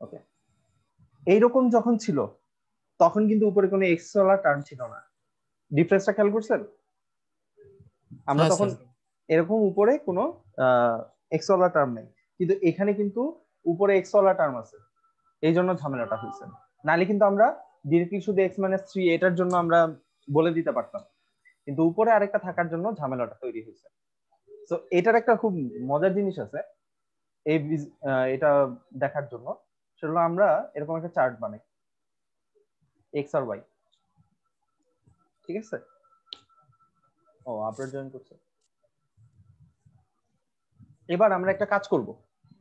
ওকে, এইরকম যখন ছিল তখন কিন্তু উপরে কোনো এক্স ওয়ালা টার্ম ছিল না। ডিফারেন্সটা খেয়াল করছেন? আমরা তখন এরকম উপরে কোনো এক্স ওয়ালা টার্ম নেই, কিন্তু এখানে কিন্তু উপরে এক্স ওয়ালা টার্ম আছে, এই জন্য ঝামেলাটা হয়েছে। নাহলে কিন্তু আমরা ডিরেক্টলি শুধু এক্স মাইনাস থ্রি এটার জন্য আমরা বলে দিতে পারতাম, কিন্তু উপরে আরেকটা থাকার জন্য ঝামেলাটা তৈরি হয়েছে। তো এটার একটা খুব মজার জিনিস আছে এই এটা দেখার জন্য, সেগুলো আমরা এরকম একটা চার্ট বানাই এক্স আর ওয়াই, ঠিক আছে? ও আপডেট জয়েন করছে। এবার আমরা একটা কাজ করব,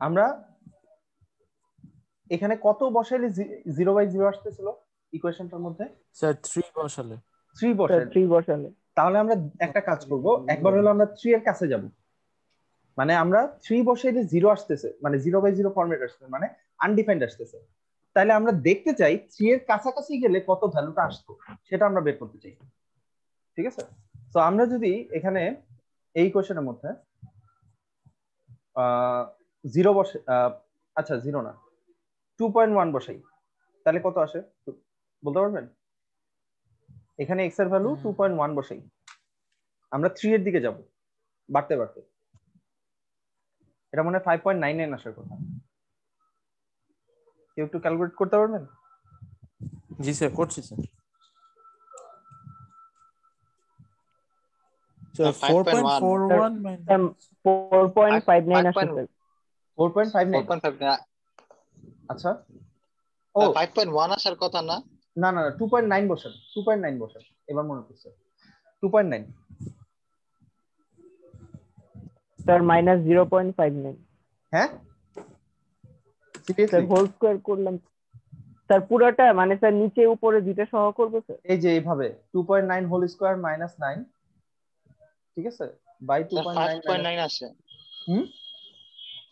আমরা এখানে কত বসাইলে 0/0 আসতেছিল ইকুয়েশনটার মধ্যে? স্যার 3 বসালে। 3 বসালে। তাহলে আমরা একটা কাজ করব, একবার হলো আমরা 3 এর কাছে যাব, মানে আমরা 3 বসাইলে 0 আসতেছে, মানে 0/0 ফরম্যাট আসতেছে, মানে আনডিফাইন্ড আসতেছে। তাহলে আমরা দেখতে চাই 3 এর কাছাকাছি গেলে কত ভ্যালুটা আসতো, সেটা আমরা বের করতে চাই, ঠিক আছে? তো আমরা যদি এখানে এই কোশ্চেনের মধ্যে 0 বসে, আচ্ছা 0 না 2.1 বসাই, তাহলে কত আসে বলতে পারবেন? এখানে x এর ভ্যালু 2.1 বসাই, আমরা 3 এর দিকে যাব বাড়তে বাড়তে, এটা মনে হয় 5.99 আসার কথা। কেউ একটু ক্যালকুলেট করতে পারবেন? জি স্যার, করছি স্যার। 4.41 4.59 আসছে স্যার। 4.59 আচ্ছা, ও 5.1 আসার কথা না? না না 2.9 বসান, 2.9 বসান, এবার মনে পড়ছে 2.9 স্যার -0.59। হ্যাঁ স্যার হোল স্কয়ার করলাম স্যার পুরোটা, মানে স্যার নিচে উপরে দুইটা সহ করব স্যার। এই যে এইভাবে 2.9 হোল স্কয়ার -9, ঠিক আছে, বাই 2.9 5.9 আসে।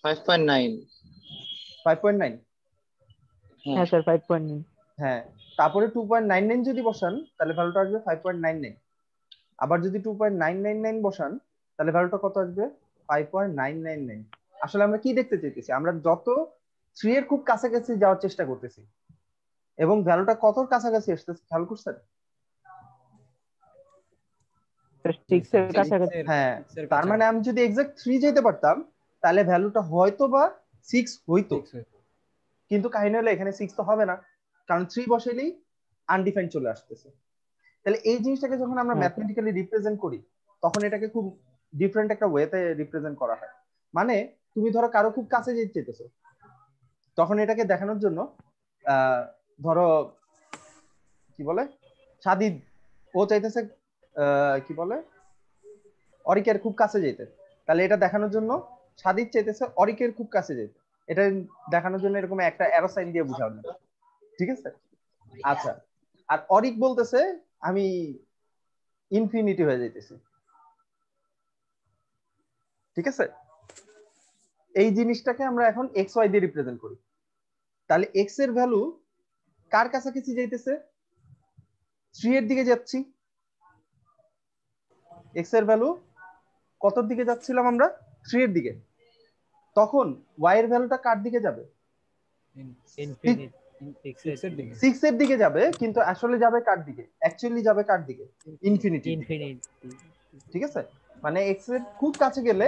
5.9 হ্যাঁ স্যার 5.9। হ্যাঁ, তারপরে 2.99 যদি বসান তাহলে ভ্যালুটা আসবে 5.99, আবার যদি 2.999 বসান তাহলে ভ্যালুটা কত আসবে? 5.999। আসলে আমরা কি দেখতে চাইতেছি? আমরা যত 3 এর খুব কাছাকাছি যাওয়ার চেষ্টা করতেছি, এবং ভ্যালুটা কত কাছাকাছি আসতেছে খেয়াল করছেন? হ্যাঁ, তার মানে আমি যদি এক্সাক্ট 3 যেতে পারতাম তাহলে ভ্যালুটা হয়তো বা 6 হইতো, কিন্তু কাহিনী হলো এখানে 6 তো হবে না, কারণ 3 বসাইলেই আনডিফাইন্ড চলে আসতেছে। তাহলে এই জিনিসটাকে যখন আমরা ম্যাথমেটিক্যালি রিপ্রেজেন্ট করি তখন এটাকে খুব ডিফারেন্ট একটা ওয়েতে রিপ্রেজেন্ট করা হয়। মানে তুমি ধরো কারো খুব কাছে যেতে চাইতেছো, তখন এটাকে দেখানোর জন্য ধরো কি বলে সাদিদ, ও চাইতেছে কি বলে অরিকের খুব কাছে যেতে, তাহলে এটা দেখানোর জন্য সাদিদ চাইতেছে অরিকের খুব কাছে যেতে, এটা দেখানোর জন্য এরকম একটা অ্যারো সাইন দিয়ে বুঝানো, ঠিক আছে? আচ্ছা, আর অরিক বলতেছে আমি ইনফিনিটি হয়ে যাইতেছি, ঠিক আছে? এই জিনিসটাকে আমরা এখন এক্স ওয়াই দিয়ে রিপ্রেজেন্ট করি। তাহলে এক্স এর ভ্যালু কার কাছাকাছি যাইতেছে? 3 এর দিকে যাচ্ছি। এক্স এর ভ্যালু কতর দিকে যাচ্ছিলাম আমরা? 3 এর দিকে। তখন ওয়াই এর ভ্যালুটা কার দিকে যাবে? ইনফিনিটি, 6 এর দিকে যাবে, কিন্তু আসলে যাবে কার দিকে? অ্যাকচুয়ালি যাবে কার দিকে? ইনফিনিটি। ঠিক আছে, মানে এক্স এর খুব কাছে গেলে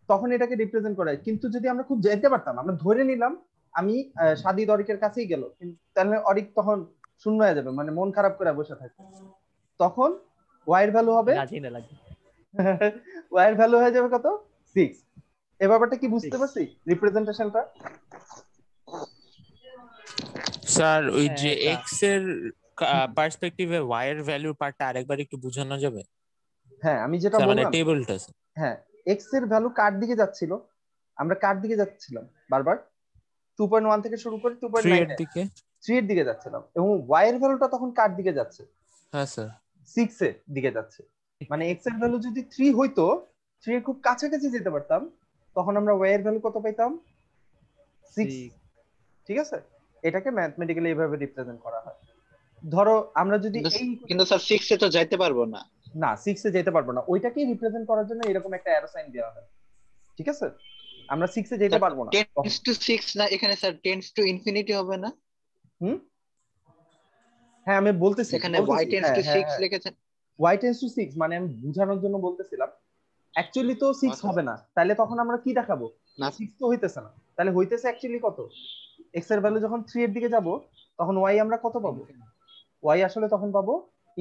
তখন এটাকে রিপ্রেজেন্ট করা হয়। কিন্তু যদি আমরা খুব যেতে পারতাম, আমরা ধরে নিলাম আমি সাদিদ অরিকের কাছেই গেল, তাহলে অরিক তখন শূন্য হয়ে যাবে, মানে মন খারাপ করে বসে থাকবে, তখন ওয়াই এর ভ্যালু হবে ওয়াই এর ভ্যালু হয়ে যাবে কত? 6। এই ব্যাপারটা কি বুঝতে পারছি রিপ্রেজেন্টেশনটা? স্যার ওই যে এক্স এর পার্সপেক্টিভে ওয়াই এর ভ্যালুর পার্টটা আরেকবার একটু বোঝানো যাবে? হ্যাঁ, আমি যেটা মানে বললাম টেবিলটা। হ্যাঁ, এক্স এর ভ্যালু কার দিকে যাচ্ছিল? আমরা কার দিকে যাচ্ছিলাম বারবার? 2.1 থেকে শুরু করে 2.9 এর দিকে, 3 এর দিকে যাচ্ছিলাম, এবং ওয়াই এর ভ্যালুটা তখন কার দিকে যাচ্ছে? হ্যাঁ স্যার 6 এর দিকে যাচ্ছে। মানে এক্স এর ভ্যালু যদি 3 হইতো, 3 এর খুব কাছাকাছি যেতে পারতাম, তখন আমরা ওয়াই এর ভ্যালু কত পাইতাম? 6। ঠিক আছে, এটাকে ম্যাথমেটিক্যালি এইভাবে রিপ্রেজেন্ট করা হয়। ধরো আমরা যদি কিন্তু স্যার 6 এ তো যাইতে পারবো না। না 6 এ যেতে পারবো না, ওইটাকেই রিপ্রেজেন্ট করার জন্য এরকম একটা অ্যারো সাইন দেওয়া হয়, ঠিক আছে? আমরা 6 এ যেতে পারবো না। টেন্ডস টু 6 না, এখানে স্যার টেন্ডস টু ইনফিনিটি হবে না? হুম, হ্যাঁ আমি বলতেছি, এখানে y টেন্ডস টু 6 লিখেছেন। y টেন্ডস টু 6 মানে আমি বোঝানোর জন্য বলতেছিলাম, অ্যাকচুয়ালি তো 6 হবে না, তাহলে তখন আমরা কি দেখাবো? না 6 তো হইতেছে না, তাহলে হইতেছে অ্যাকচুয়ালি কত? x এর ভ্যালু যখন 3 এর দিকে যাব তখন y আমরা কত পাবো? y আসলে তখন পাবো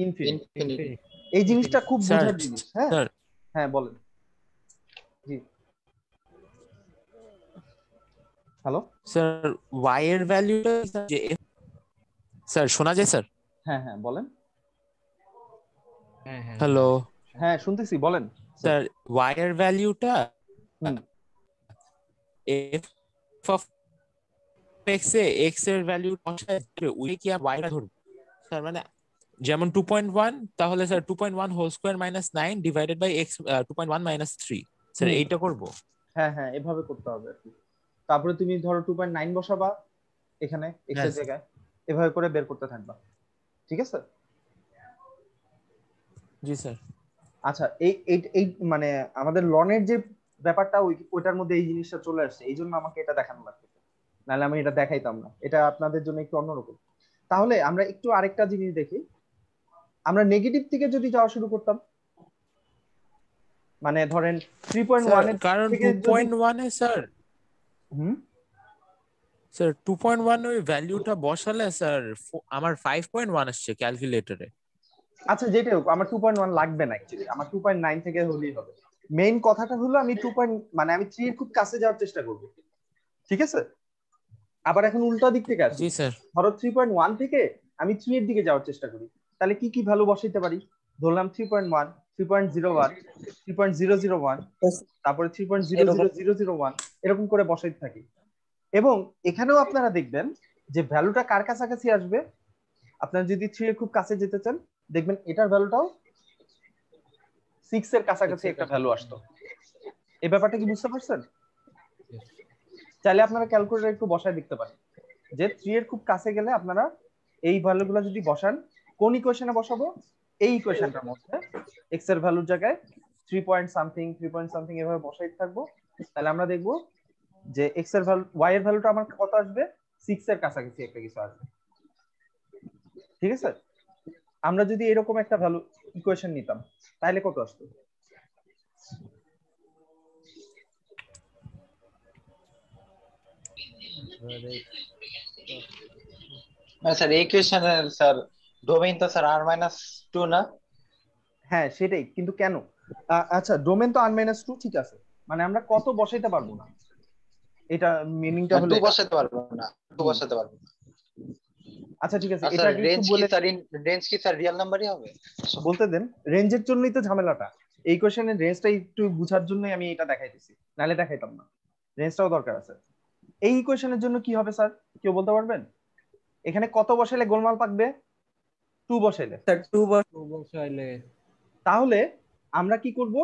ইনফিনিটি। ইনফিনিটি। এই জিনিসটা খুব স্যার বোঝার জিনিস। হ্যাঁ স্যার হ্যাঁ বলেন। জি হ্যালো, স্যার y এর ভ্যালুটা যে স্যার শোনা যায় স্যার? হ্যাঁ হ্যাঁ বলেন। হ্যালো হ্যাঁ শুনতেছি, বলেন। স্যার, y এর ভ্যালুটা হুম, f of x A x এর ভ্যালু বসায় ওই কি আর y টা ধরবো স্যার? মানে যেমন 2.1, তাহলে sir 2.1 whole square minus 9 divided by x 2.1 minus 3, sir hmm. এইটা করব? হ্যাঁ হ্যাঁ এভাবে করতে হবে আর কি। তারপরে তুমি ধরো 2.9 বসাবা এখানে x হ্যাঁ এর জায়গায়, এভাবে করে বের করতে থাকবা, ঠিক আছে? জি স্যার। আচ্ছা এই এই এই মানে আমাদের লনের যে ব্যাপারটা ওইটার মধ্যে এই জিনিসটা চলে আসছে, এই জন্য আমাকে এটা দেখানো লাগছে, নাহলে আমি এটা দেখাইতাম না। এটা আপনাদের জন্য একটু অন্যরকম। তাহলে আমরা একটু আরেকটা জিনিস দেখি, আমরা নেগেটিভ থেকে যদি যাওয়া শুরু করতাম, মানে ধরেন 3.1 এর কারণ থেকে যদি 2.1 এ স্যার হুম, স্যার 2.1 ওই ভ্যালুটা বসালে স্যার আমার 5.1 আসছে ক্যালকুলেটরে। আচ্ছা যেটাই হোক আমার 2.1 লাগবে না অ্যাকচুয়ালি, আমার 2.9 থেকে হলেই হবে। মেইন কথাটা হলো আমি 2. মানে আমি 3 এর খুব কাছে যাওয়ার চেষ্টা করব, ঠিক আছে? আবার এখন উল্টা দিক থেকে আসি, জি স্যার। ধরো 3.1 থেকে আমি 3 এর দিকে যাওয়ার চেষ্টা করি, তাহলে কি কি ভ্যালু বসাইতে পারি? ধরলাম 3.1, 3.01, 3.001, তারপরে 3.00001, এরকম করে বসাইতে থাকি। এবং এখানেও আপনারা দেখবেন যে ভ্যালুটা কার কাছাকাছি আসবে। আপনারা যদি 3 এর খুব কাছে যেতে চান, দেখবেন এটার ভ্যালুটাও 6 এর কাছাকাছি একটা ভ্যালু আসতো। এই ব্যাপারটা কি বুঝতে পারছেন? চাইলে আপনারা ক্যালকুলেটর একটু বসায় দেখতে পারেন যে 3 এর খুব কাছে গেলে আপনারা এই ভ্যালুগুলো যদি বসান, কোন ইকুয়েশনে বসাবো? এই ইকুয়েশনটার মধ্যে x এর ভ্যালুর জায়গায় 3 পয়েন্ট সামথিং 3 পয়েন্ট সামথিং এভাবে বসাইতে থাকবো, তাহলে আমরা দেখবো যে x এর ভ্যালু y এর ভ্যালুটা আমার কত আসবে? 6 এর কাছাকাছি একটা কিছু আসবে, ঠিক আছে? আমরা যদি এরকম একটা ভ্যালু ইকুয়েশন নিতাম তাহলে কত আসতো? স্যার এই ইকুয়েশনের স্যার ডোমেইন তো স্যার r-2 না? হ্যাঁ সেটাই, কিন্তু কেন? আচ্ছা ডোমেন তো r-2, ঠিক আছে, মানে আমরা কত বসাইতে পারবো না, এটা মিনিংটা হলো 2 এটা। বসাতে পারবো না, 2 বসাতে পারবো না। আচ্ছা ঠিক আছে, আর এটা স্যার আগে একটু রেঞ্জ কি বলে স্যার রেঞ্জ কি স্যার রিয়েল নাম্বারই হবে? বলতে দেন। রেঞ্জের জন্যই তো ঝামেলাটা, এই কোশ্চেনের রেঞ্জটা একটু বুঝার জন্যই আমি এটা দেখাইতেছি, নাহলে দেখাইতাম না। রেঞ্জটাও দরকার আছে। এই ইকুয়েশনের জন্য কি হবে স্যার, কেউ বলতে পারবেন? এখানে কত বসাইলে গোলমাল পাকবে? 2 বসাইলে। স্যার 2 বসাইলে তাহলে আমরা কি করব?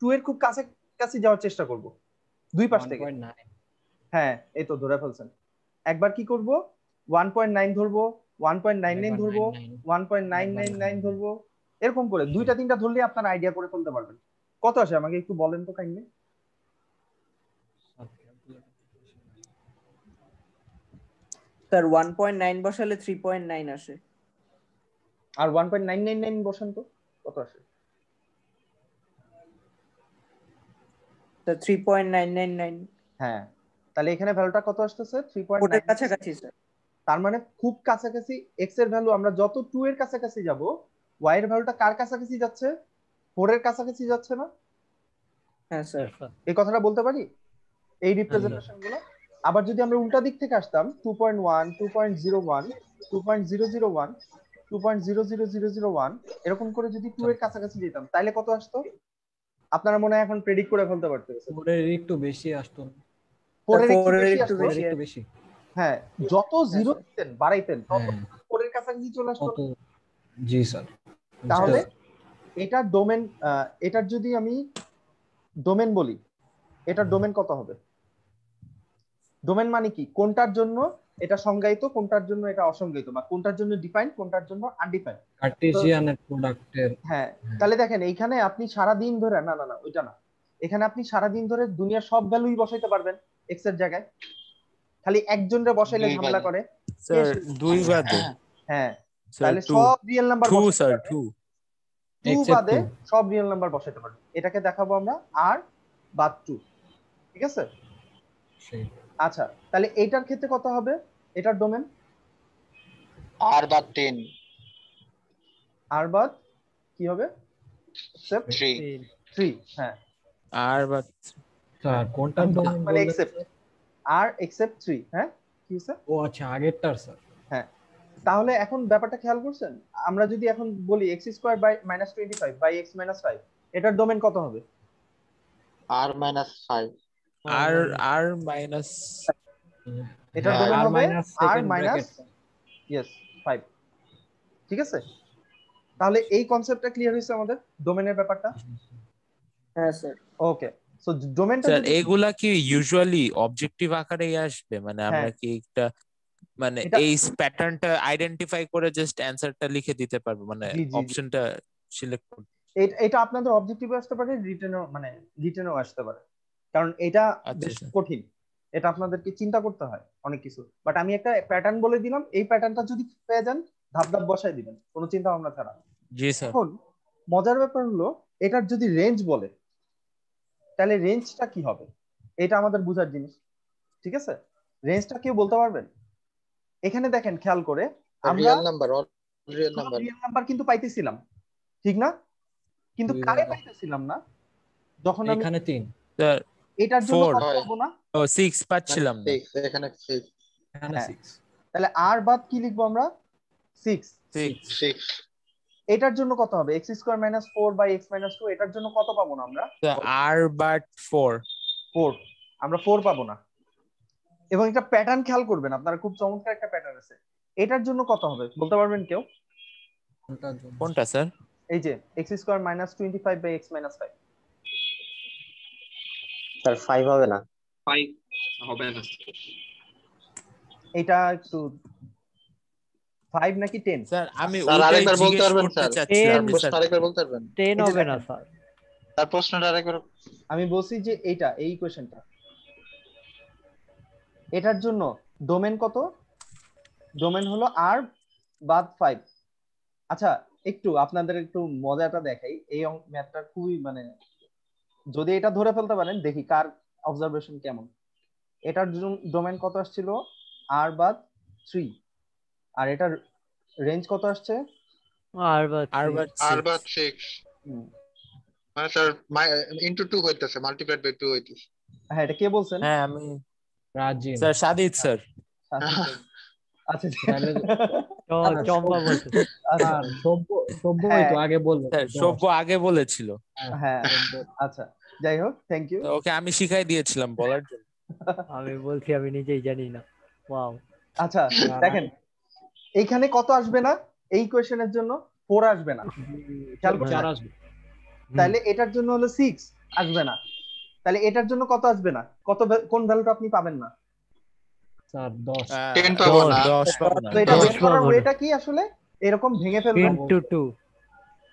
2 এর খুব কাছে কাছে যাওয়ার চেষ্টা করব দুই পাশ থেকে। 1.9 হ্যাঁ এই তো ধরে ফেলছেন। একবার কি করব? 1.9 ধরবো, 1.99 ধরবো, 1.999 ধরবো, এরকম করে দুইটা তিনটা ধরলে আপনার আইডিয়া করে ফেলতে পারবেন। কত আসে আমাকে একটু বলেন তো কাইন্ডলি। স্যার 1.9 বসালে 3.9 আসে। আর 1.999 বসান তো কত আসে? স্যার 3.999 হ্যাঁ তাহলে এখানে ভ্যালুটা কত আসতেছে? ওটার 3.9। কাছাকাছি স্যার। তার মানে খুব কাছাকাছি x এর ভ্যালু, আমরা যত 2 এর কাছাকাছি যাব, y এর ভ্যালুটা কার কাছাকাছি যাচ্ছে? 4 এর কাছাকাছি যাচ্ছে না? হ্যাঁ স্যার। এই কথাটা বলতে পারি এই রিপ্রেজেন্টেশন গুলো। আবার যদি আমরা উল্টা দিক থেকে আসতাম 2.1, 2.01, 2.001, 2.00001, এরকম করে যদি 2 এর কাছাকাছি যেতাম তাহলে কত আসতো? আপনারা মনে হয় এখন প্রেডিক্ট করে ফেলতে পারতেছেন। 4 এর একটু বেশি আসতো। 4 এর একটু 4 এর বেশি একটু আসতো। বেশি। একটু বেশি। হ্যাঁ যত জিরো দিতেন বাড়াইতেন তত হ্যাঁ 4 এর কাছাকাছি চলে আসতো। কত? জি স্যার। তাহলে এটার ডোমেন, এটার যদি আমি ডোমেন বলি, এটার ডোমেন কত হবে? ডোমেন মানে কি? কোনটার জন্য এটা সংজ্ঞায়িত, কোনটার জন্য এটা অসংজ্ঞায়িত, বা কোনটার জন্য ডিফাইন, কোনটার জন্য আনডিফাইন। কার্টেসিয়ান এর প্রোডাক্টের। হ্যাঁ তাহলে দেখেন এইখানে আপনি সারা দিন ধরে, না না না ওইটা না, এখানে আপনি সারাদিন ধরে দুনিয়ার সব ভ্যালুই বসাইতে পারবেন এক্স এর জায়গায়, খালি একজনের বসাইলে দুই ঝামেলা বাদে। করে। স্যার 2 বাদে হ্যাঁ, স্যার তাহলে 2 সব রিয়েল নাম্বার 2 বসাইতে স্যার পারবে, 2 টু Except বাদে 2 সব রিয়েল নাম্বার বসাইতে পারবে। এটাকে দেখাবো আমরা আর বাদ 2, ঠিক আছে? সেই আচ্ছা, তাহলে এইটার ক্ষেত্রে কত হবে? এটার ডোমেন আর বাদ 10 আর বাদ কি হবে? এক্সেপ্ট 3 3। হ্যাঁ, আর বাদ স্যার কোনটার ডোমেন মানে বললেন এক্সেপ্ট স্যার? আর এক্সেপ্ট 3। হ্যাঁ, কি হচ্ছে? ও আচ্ছা আগেরটার স্যার। হ্যাঁ, তাহলে এখন ব্যাপারটা খেয়াল করছেন? আমরা যদি এখন বলি x square by minus 25 by x minus 5, এটার ডোমেন কত হবে? আর মাইনাস 5 আর আর মাইনাস এটার হ্যাঁ, ডোমেন আর হবে মাইনাস আর সেকেন্ড মাইনাস ব্র্যাকেট। ইয়েস 5, ঠিক আছে? তাহলে এই কনসেপ্টটা ক্লিয়ার হয়েছে আমাদের ডোমেনের ব্যাপারটা। হ্যাঁ স্যার। ওকে, সো ডোমেনটা স্যার যদি এগুলা কি ইউজুয়ালি অবজেক্টিভ আকারেই আসবে, মানে আমরা হ্যাঁ কি একটা মানে এটা এই প্যাটার্নটা আইডেন্টিফাই করে জাস্ট অ্যানসারটা লিখে দিতে পারবো, মানে জি জি জি, অপশনটা সিলেক্ট করতে? এটা আপনাদের অবজেক্টিভে আসতে পারে, রিটেনও মানে রিটেনও আসতে পারে, কারণ এটা আচ্ছা বেশ স্যার। কঠিন। এটা আপনাদেরকে চিন্তা করতে হয় অনেক কিছু, বাট আমি একটা প্যাটার্ন বলে দিলাম, এই প্যাটার্নটা যদি পেয়ে যান ধাপ ধাপ বসাই দিবেন কোনো চিন্তা ভাবনা ছাড়া। জি স্যার। এখন মজার ব্যাপার হলো এটার যদি রেঞ্জ বলে তাহলে রেঞ্জটা কি হবে, এটা আমাদের বোঝার জিনিস, ঠিক আছে? রেঞ্জটা কেউ বলতে পারবেন? এখানে দেখেন খেয়াল করে, আমরা real number all real number real number কিন্তু পাইতেছিলাম, ঠিক না? কিন্তু দুই কারে ভাগে। পাইতেছিলাম না, যখন আমি এখানে 3 স্যার এটার জন্য 4 কত হয়। পাবো না? ও 6 পাচ্ছিলাম না। 6 এখানে 6 এখানে হ্যাঁ, 6 তাহলে আর বাদ কি লিখবো আমরা? 6। 6 6 এটার জন্য কত হবে? X square minus 4 by x minus 2, এটার জন্য কত পাবো না আমরা? আর বাট 4 4। আমরা 4 পাবো না। এবং একটা প্যাটার্ন খেয়াল করবেন আপনারা, খুব চমৎকার একটা প্যাটার্ন আছে। এটার জন্য কত হবে বলতে পারবেন কেউ? কোনটার জন্য? কোনটা স্যার? এই যে x square minus 25 by x minus 5, sir 5 হবে না। 5 হবে না। এটা একটু 5 নাকি 10? স্যার আমি স্যার ওইটাই আরেকবার বলতে জিজ্ঞেস পারবেন করতে স্যার? চাচ্ছিলাম স্যার যে প্রশ্ন স্যার আরেকবার বলতে পারবেন? 10 এই যে হবে না দেখেন, স্যার। তার প্রশ্নটা আরেকবার। আমি বলছি যে এইটা এই ইকুয়েশনটা, এটার জন্য ডোমেন কত? ডোমেন হলো আর বাদ 5। আচ্ছা, একটু আপনাদের একটু মজাটা দেখাই, এই ম্যাথটা খুবই মানে যদি এটা ধরে ফেলতে পারেন দেখি কার অবজারভেশন কেমন। এটার ডোমেন কত আসছিল? আর বাদ 3, আর এটার রেঞ্জ কত আসছে? আর বাদ আর 3। বাট আর 6 বাদ 6 মানে স্যার ইনটু 2 হইতাছে, মাল্টিপ্লাইড বাই 2 হইতাছে। হ্যাঁ, এটা কে বলছেন? হ্যাঁ আমি রাজিন। Sir Sadit sir. আচ্ছা তাহলে আচ্ছা, চম্পা বলছে। আচ্ছা, স্যার সভ্যই হ্যাঁ তো আগে বললো স্যার 10। সভ্য আগে বলেছিল, হ্যাঁ, আচ্ছা, যাই হোক, থ্যাংক ইউ। তো ওকে আমি শিখাই দিয়েছিলাম বলার জন্য। আমি বলছি আমি নিজেই জানি না। ওয়াও। আচ্ছা, দেখেন এইখানে কত আসবে না? এই কোয়েশ্চেনের জন্য 4 আসবে না, খেয়াল করছেন? 4 আসবে। তাহলে এটার জন্য হলো 6 আসবে না। তাহলে এটার জন্য কত আসবে না? কত কোন ভ্যালুটা আপনি পাবেন না? স্যার 10 10 পাবো না। 10 পাবো না। তো এটা 10 বের করার পাবো না। ওয়েটা কি আসলে? এরকম ভেঙে ফেলবেন। ইনটু 2।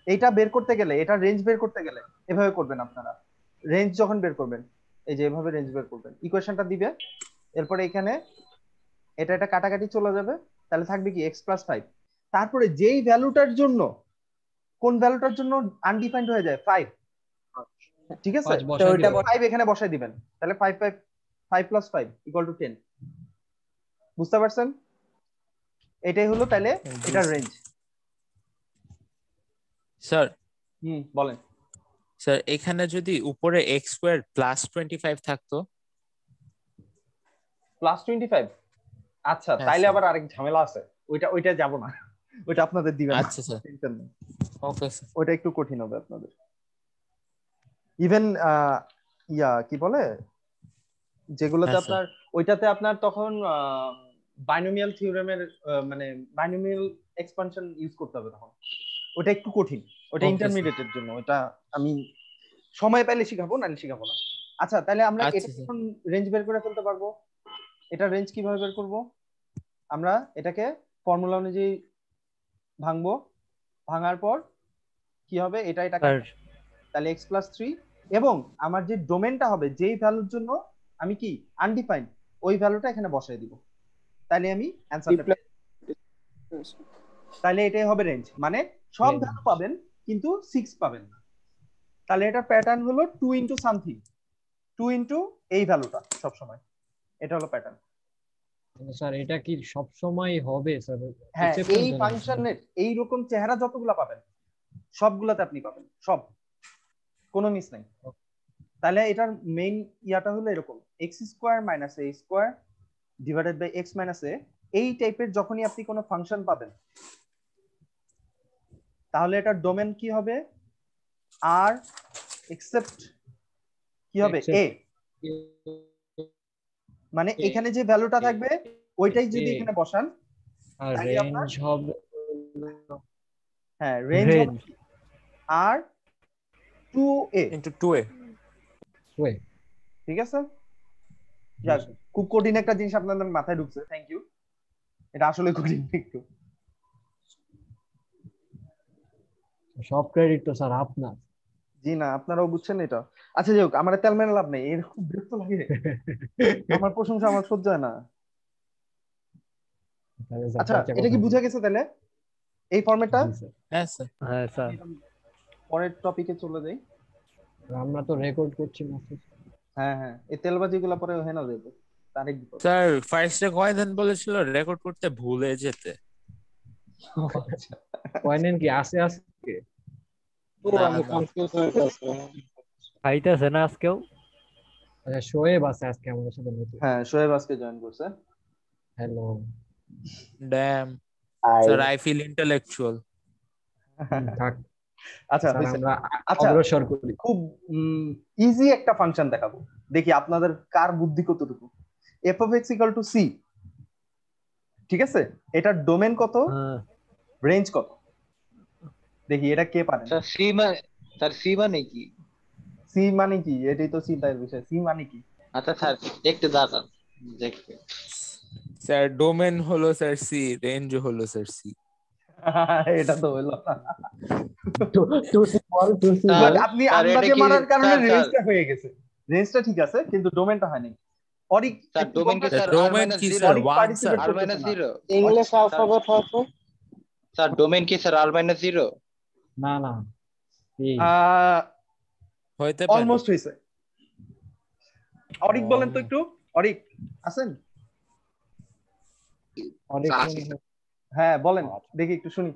এটা বের করতে গেলে, এটা রেঞ্জ বের করতে গেলে এভাবে করবেন আপনারা। রেঞ্জ যখন বের করবেন এই যে এভাবে রেঞ্জ বের করবেন, ইকুয়েশনটা দিবে, এরপরে এখানে এটা কাটাকাটি চলে যাবে, তাহলে থাকবে কি x প্লাস 5। তারপরে যেই ভ্যালুটার জন্য, কোন ভ্যালুটার জন্য আনডিফাইন্ড হয়ে যায় 5, ঠিক আছে? 5 বসাই ওইটা দিবেন। 5 এখানে বসাই দিবেন, তাহলে 5 প্লাস 5 ইকুয়াল টু 10। বুঝতে পারছেন? এটাই হলো তাহলে এটার রেঞ্জ। স্যার বলেন। স্যার এখানে যদি উপরে x স্কয়ার প্লাস 25 থাকতো? প্লাস 25? আচ্ছা, হ্যাঁ, তাইলে স্যার। আবার আরেক ঝামেলা আছে, ওইটা যাব না, ওইটা আপনাদের দিবেন না, আচ্ছা স্যার, টেনশন নেই, ওকে স্যার। ওইটা একটু কঠিন হবে আপনাদের। ইভেন কি বলে যেগুলোতে হ্যাঁ, আপনার, ওইটাতে আপনার তখন বাইনোমিয়াল থিওরেমের মানে বাইনোমিয়াল এক্সপানশন ইউজ করতে হবে তখন, ওটা একটু কঠিন, ওটা Okay, ইন্টারমিডিয়েটের জন্য, ওটা আমি সময় পাইলে শিখাবো, নাহলে শিখাবো না। আচ্ছা, তাহলে আমরা আচ্ছা, এটা স্যার। এখন রেঞ্জ বের করে ফেলতে পারবো। এটা রেঞ্জ কিভাবে বের করব? আমরা এটাকে ফর্মুলা অনুযায়ী ভাঙবো, ভাঙার পর কি হবে, এটা কাটবে, তাহলে x প্লাস 3 এবং আমার যে ডোমেনটা হবে যেই ভ্যালুর জন্য আমি কি আনডিফাইন্ড ওই ভ্যালুটা এখানে বসাই দিব, তাহলে আমি অ্যানসারটা তাহলে এটাই হবে রেঞ্জ, মানে সব ভ্যালু পাবেন কিন্তু 6 পাবেন না। তাহলে এটার প্যাটার্ন হলো 2 ইনটু সামথিং, 2 ইনটু এই ভ্যালুটা সব সময়, এটা হলো প্যাটার্ন। স্যার এটা কি সব সময় হবে স্যার? হ্যাঁ, এই ফাংশনের এই রকম চেহারা যতগুলা পাবেন সবগুলাতে আপনি পাবেন, সব, কোনো মিস নাই। তাহলে এটার মেইন ইয়াটা হলো এরকম x square minus a square divided by x minus a, এই টাইপের যখনই আপনি কোনো ফাংশন পাবেন তাহলে এটার ডোমেন কি হবে আর এক্সেপ্ট কি হবে a, মানে এখানে যে ভ্যালুটা থাকবে ওইটাই যদি এখানে বসান আর রেঞ্জ হবে, হ্যাঁ রেঞ্জ হবে আর 2a ইনটু 2a। ঠিক আছে, যাক খুব কঠিন একটা জিনিস আপনাদের মাথায় ঢুকছে, থ্যাংক ইউ। এটা আসলে কঠিন একটু। সব ক্রেডিট তো স্যার আপনার। জি না, আপনারাও বুঝছেন এটা। আচ্ছা যাই হোক, আমার তেল মেরে লাভ নেই, এর খুব বিরক্ত লাগে। আমার প্রশংসা আমার সহ্য হয় না। আচ্ছা এটা কি বুঝা গেছে তাহলে এই ফরম্যাটটা? হ্যাঁ স্যার। হ্যাঁ স্যার। পরের টপিকে চলে যাই। আমরা তো রেকর্ড করছি না। হ্যাঁ হ্যাঁ, এই তেলবাজিগুলো পরে হয় না যাবে তারিখ দিব। স্যার ফার্স্টে কয় দিন বলেছিল রেকর্ড করতে ভুলে যেতে? কয়নেন কি আছে আজকে? আমি কনফিউজ হয়ে গেছি। খাইতেছে না আজকেও? আচ্ছা শোয়েব আছে আজকে আমাদের সাথে নতুন। হ্যাঁ শোয়েব আজকে জয়েন করছে। Hello. Damn sir, I feel intellectual. থাক। আচ্ছা আমরা আচ্ছা অগ্রসর করি। খুব ইজি একটা ফাংশন দেখাবো, দেখি আপনাদের কার বুদ্ধি কতটুকু। f of x equal to c, ঠিক আছে, এটার ডোমেন কত, রেঞ্জ কত, দেখি এটা কে পারে। স্যার সি মানে কি? সি মানে কি, এটাই তো চিন্তার বিষয়, সি মানে কি। আচ্ছা স্যার একটু দাঁড়ান দেখতে। স্যার ডোমেন হলো স্যার সি, রেঞ্জ হলো স্যার সি। এটা তো হলো স্যার, আপনি স্যার, এটা আন্দাজে কি- মারার কারণে স্যার, রেঞ্জটা হয়ে গেছে, রেঞ্জটা ঠিক আছে কিন্তু ডোমেনটা হয়নি। অরিক স্যার ডোমেন কি স্যার ডোমেন কি স্যার 1 স্যার? আর মাইনাস 0? ইংলিশ অ্যালফাবেট হয়তো। স্যার ডোমেন কি স্যার আর মাইনাস 0? না না হইতে পারে। অলমোস্ট হইছে। অরিক বলেন তো একটু, অরিক আছেন? অনেক হ্যাঁ বলেন দেখি একটু শুনি,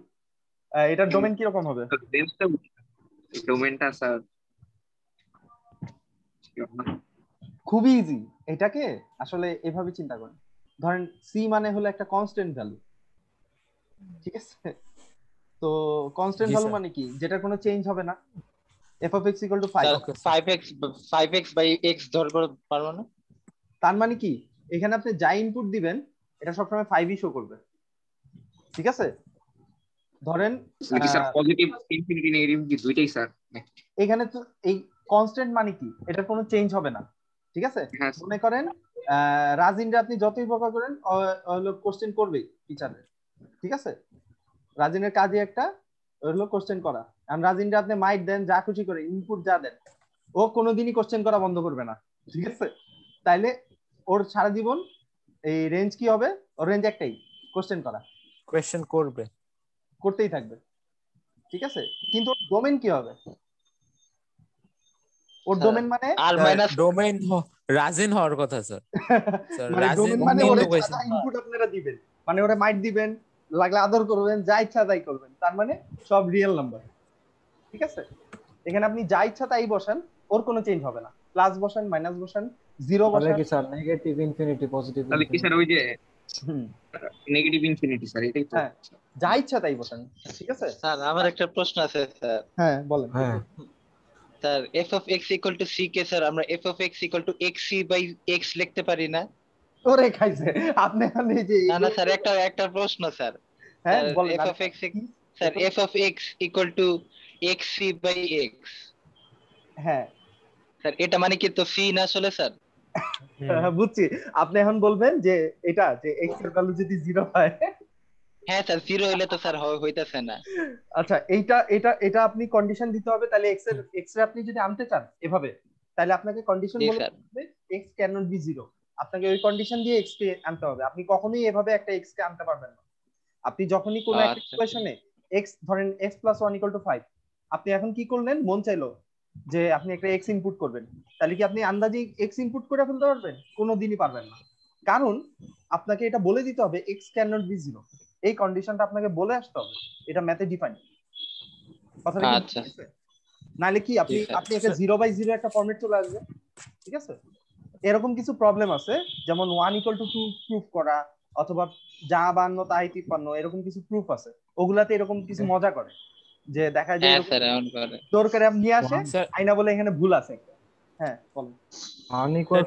এটার ডোমেন কি রকম হবে? ডোমেনটা স্যার খুবই ইজি, এটাকে আসলে এভাবে চিন্তা করেন। ধরেন সি মানে হলো একটা কনস্ট্যান্ট ভ্যালু, ঠিক আছে? তো কনস্ট্যান্ট জি, ভ্যালু স্যার। মানে কি, যেটা কোনো চেঞ্জ হবে না। f of x equal to 5, sir 5x by x ধরবো পারবো না? তার মানে কি এখানে আপনি যা ইনপুট দিবেন এটা সবসময় 5ই শো করবে, ঠিক আছে? ধরেন স্যার পজিটিভ ইনফিনিটি নেগেটিভ কি দুইটাই স্যার? এখানে তো এই কনস্ট্যান্ট মানে কি, এটার কোনো চেঞ্জ হবে না, ঠিক আছে? হ্যাঁ। মনে করেন রাজিনরে আপনি যতই বকা করেন হলো কোশ্চেন করবে টিচারের, ঠিক আছে? রাজিনের কাজই একটা হলো কোশ্চেন করা। আর রাজিনরে আপনি মাইট দেন, যা খুশি করে ইনপুট যা দেন, ও কোনোদিনই কোশ্চেন করা বন্ধ করবে না, ঠিক আছে? তাইলে ওর সারা জীবন এই রেঞ্জ কি হবে, ওর রেঞ্জ একটাই, কোশ্চেন করা, কোশ্চেন করবে, করতেই থাকবে, ঠিক আছে? কিন্তু ওর ডোমেন কি হবে? ওর ডোমেন মানে আর মাইনাস ডোমেন রাজিন হওয়ার কথা স্যার। স্যার মানে রাজিন ডোমেন মানে উনি ওরে তো কইছেন। ইনপুট আপনারা দিবেন, মানে ওরে মাইট দিবেন, লাগলে আদর করবেন, যা ইচ্ছা তাই করবেন, তার মানে সব রিয়েল নাম্বার, ঠিক আছে? এখানে আপনি যা ইচ্ছা তাই বসান, ওর কোনো চেঞ্জ হবে না, প্লাস বসান মাইনাস বসান জিরো তাহলে বসান। কি স্যার নেগেটিভ ইনফিনিটি পজিটিভ? তাহলে কি স্যার ওই যে হুম, নেগেটিভ ইনফিনিটি স্যার এটাই তো? হ্যাঁ যা ইচ্ছা তাই বসান, ঠিক আছে? স্যার আমার একটা প্রশ্ন আছে স্যার। হ্যাঁ বলেন। হ্যাঁ sir f of x equal to c K sir আমরা f of x equal to xc by x লিখতে পারি না? ওরে খাইছে আপনি, মানে যে না না স্যার একটা প্রশ্ন স্যার। হ্যাঁ স্যার বলেন। f of x sir f of x equal to xc by x, হ্যাঁ স্যার এটা মানে কি তো c না আসলে স্যার? বুঝছি, আপনি এখন বলবেন যে এটা যে x এর ভ্যালু যদি 0 হয় হ্যাঁ স্যার 0 হইলে তো স্যার হইতাছে না। আচ্ছা, এইটা এটা এটা আপনি কন্ডিশন দিতে হবে। তাহলে এক্স এর আপনি যদি আনতে চান এভাবে, তাহলে আপনাকে কন্ডিশন জি বলে স্যার। দিতে হবে x can not be zero. আপনাকে ওই কন্ডিশন দিয়ে এক্স কে আনতে হবে। আপনি কখনোই এভাবে একটা এক্স কে আনতে পারবেন না। আপনি যখনই কোনো একটা আচ্ছা ইকুয়েশনে এক্স ধরেন x plus one equal to 5, আপনি এখন কি করলেন, মন চাইলো যে আপনি একটা এক্স ইনপুট করবেন, তাহলে কি আপনি আন্দাজে এক্স ইনপুট করে ফেলতে পারবেন? কোনোদিনই পারবেন না। কারণ আপনাকে এটা বলে দিতে হবে x can not be zero. এই কন্ডিশনটা আপনাকে বলে আসতে হবে, এটা ম্যাথে ডিফাইন। কথাটা কি আচ্ছা বুঝতে? নাহলে কি আপনি জি স্যার। আপনি একটা 0/0 একটা ফরম্যাট চলে আসবে, ঠিক আছে? এরকম কিছু প্রবলেম আছে, যেমন 1 = 2 প্রুফ করা, অথবা যা 52 তাই 53, এরকম কিছু প্রুফ আছে। ওগুলাতে এরকম কিছু মজা করে, যে দেখা যায় হ্যাঁ এরকম স্যার এমন করে। জোর করে নিয়ে আসে, স্যার আইনা বলে এখানে ভুল আছে। হ্যাঁ বলেন।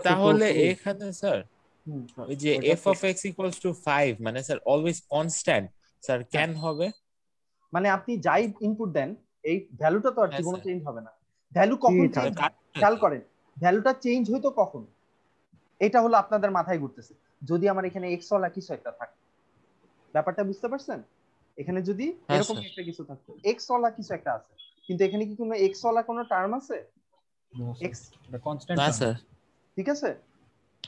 তাহলে এখানে স্যার হুম, ওই যে ওইটা f of x equals to 5 মানে sir always constant sir can হবে? মানে আপনি যাই ইনপুট দেন, এই ভ্যালুটা তো আর হ্যাঁ জীবনে স্যার। চেঞ্জ হবে না। ভ্যালু কখন চেঞ্জ হয় খেয়াল করেন, ভ্যালুটা চেঞ্জ হইতো কখন, এটা হলো আপনাদের মাথায় ঘুরতেছে। যদি আমার এখানে এক্স ওয়ালা কিছু একটা থাকে, ব্যাপারটা বুঝতে পারছেন? এখানে যদি হ্যাঁ এরকম স্যার। একটা কিছু থাকতো, এক্স ওয়ালা কিছু একটা আছে, কিন্তু এখানে কি কোনো এক্স ওয়ালা কোনো টার্ম আছে? এক্স এটা কনস্ট্যান্ট না টার্ম। স্যার। ঠিক আছে,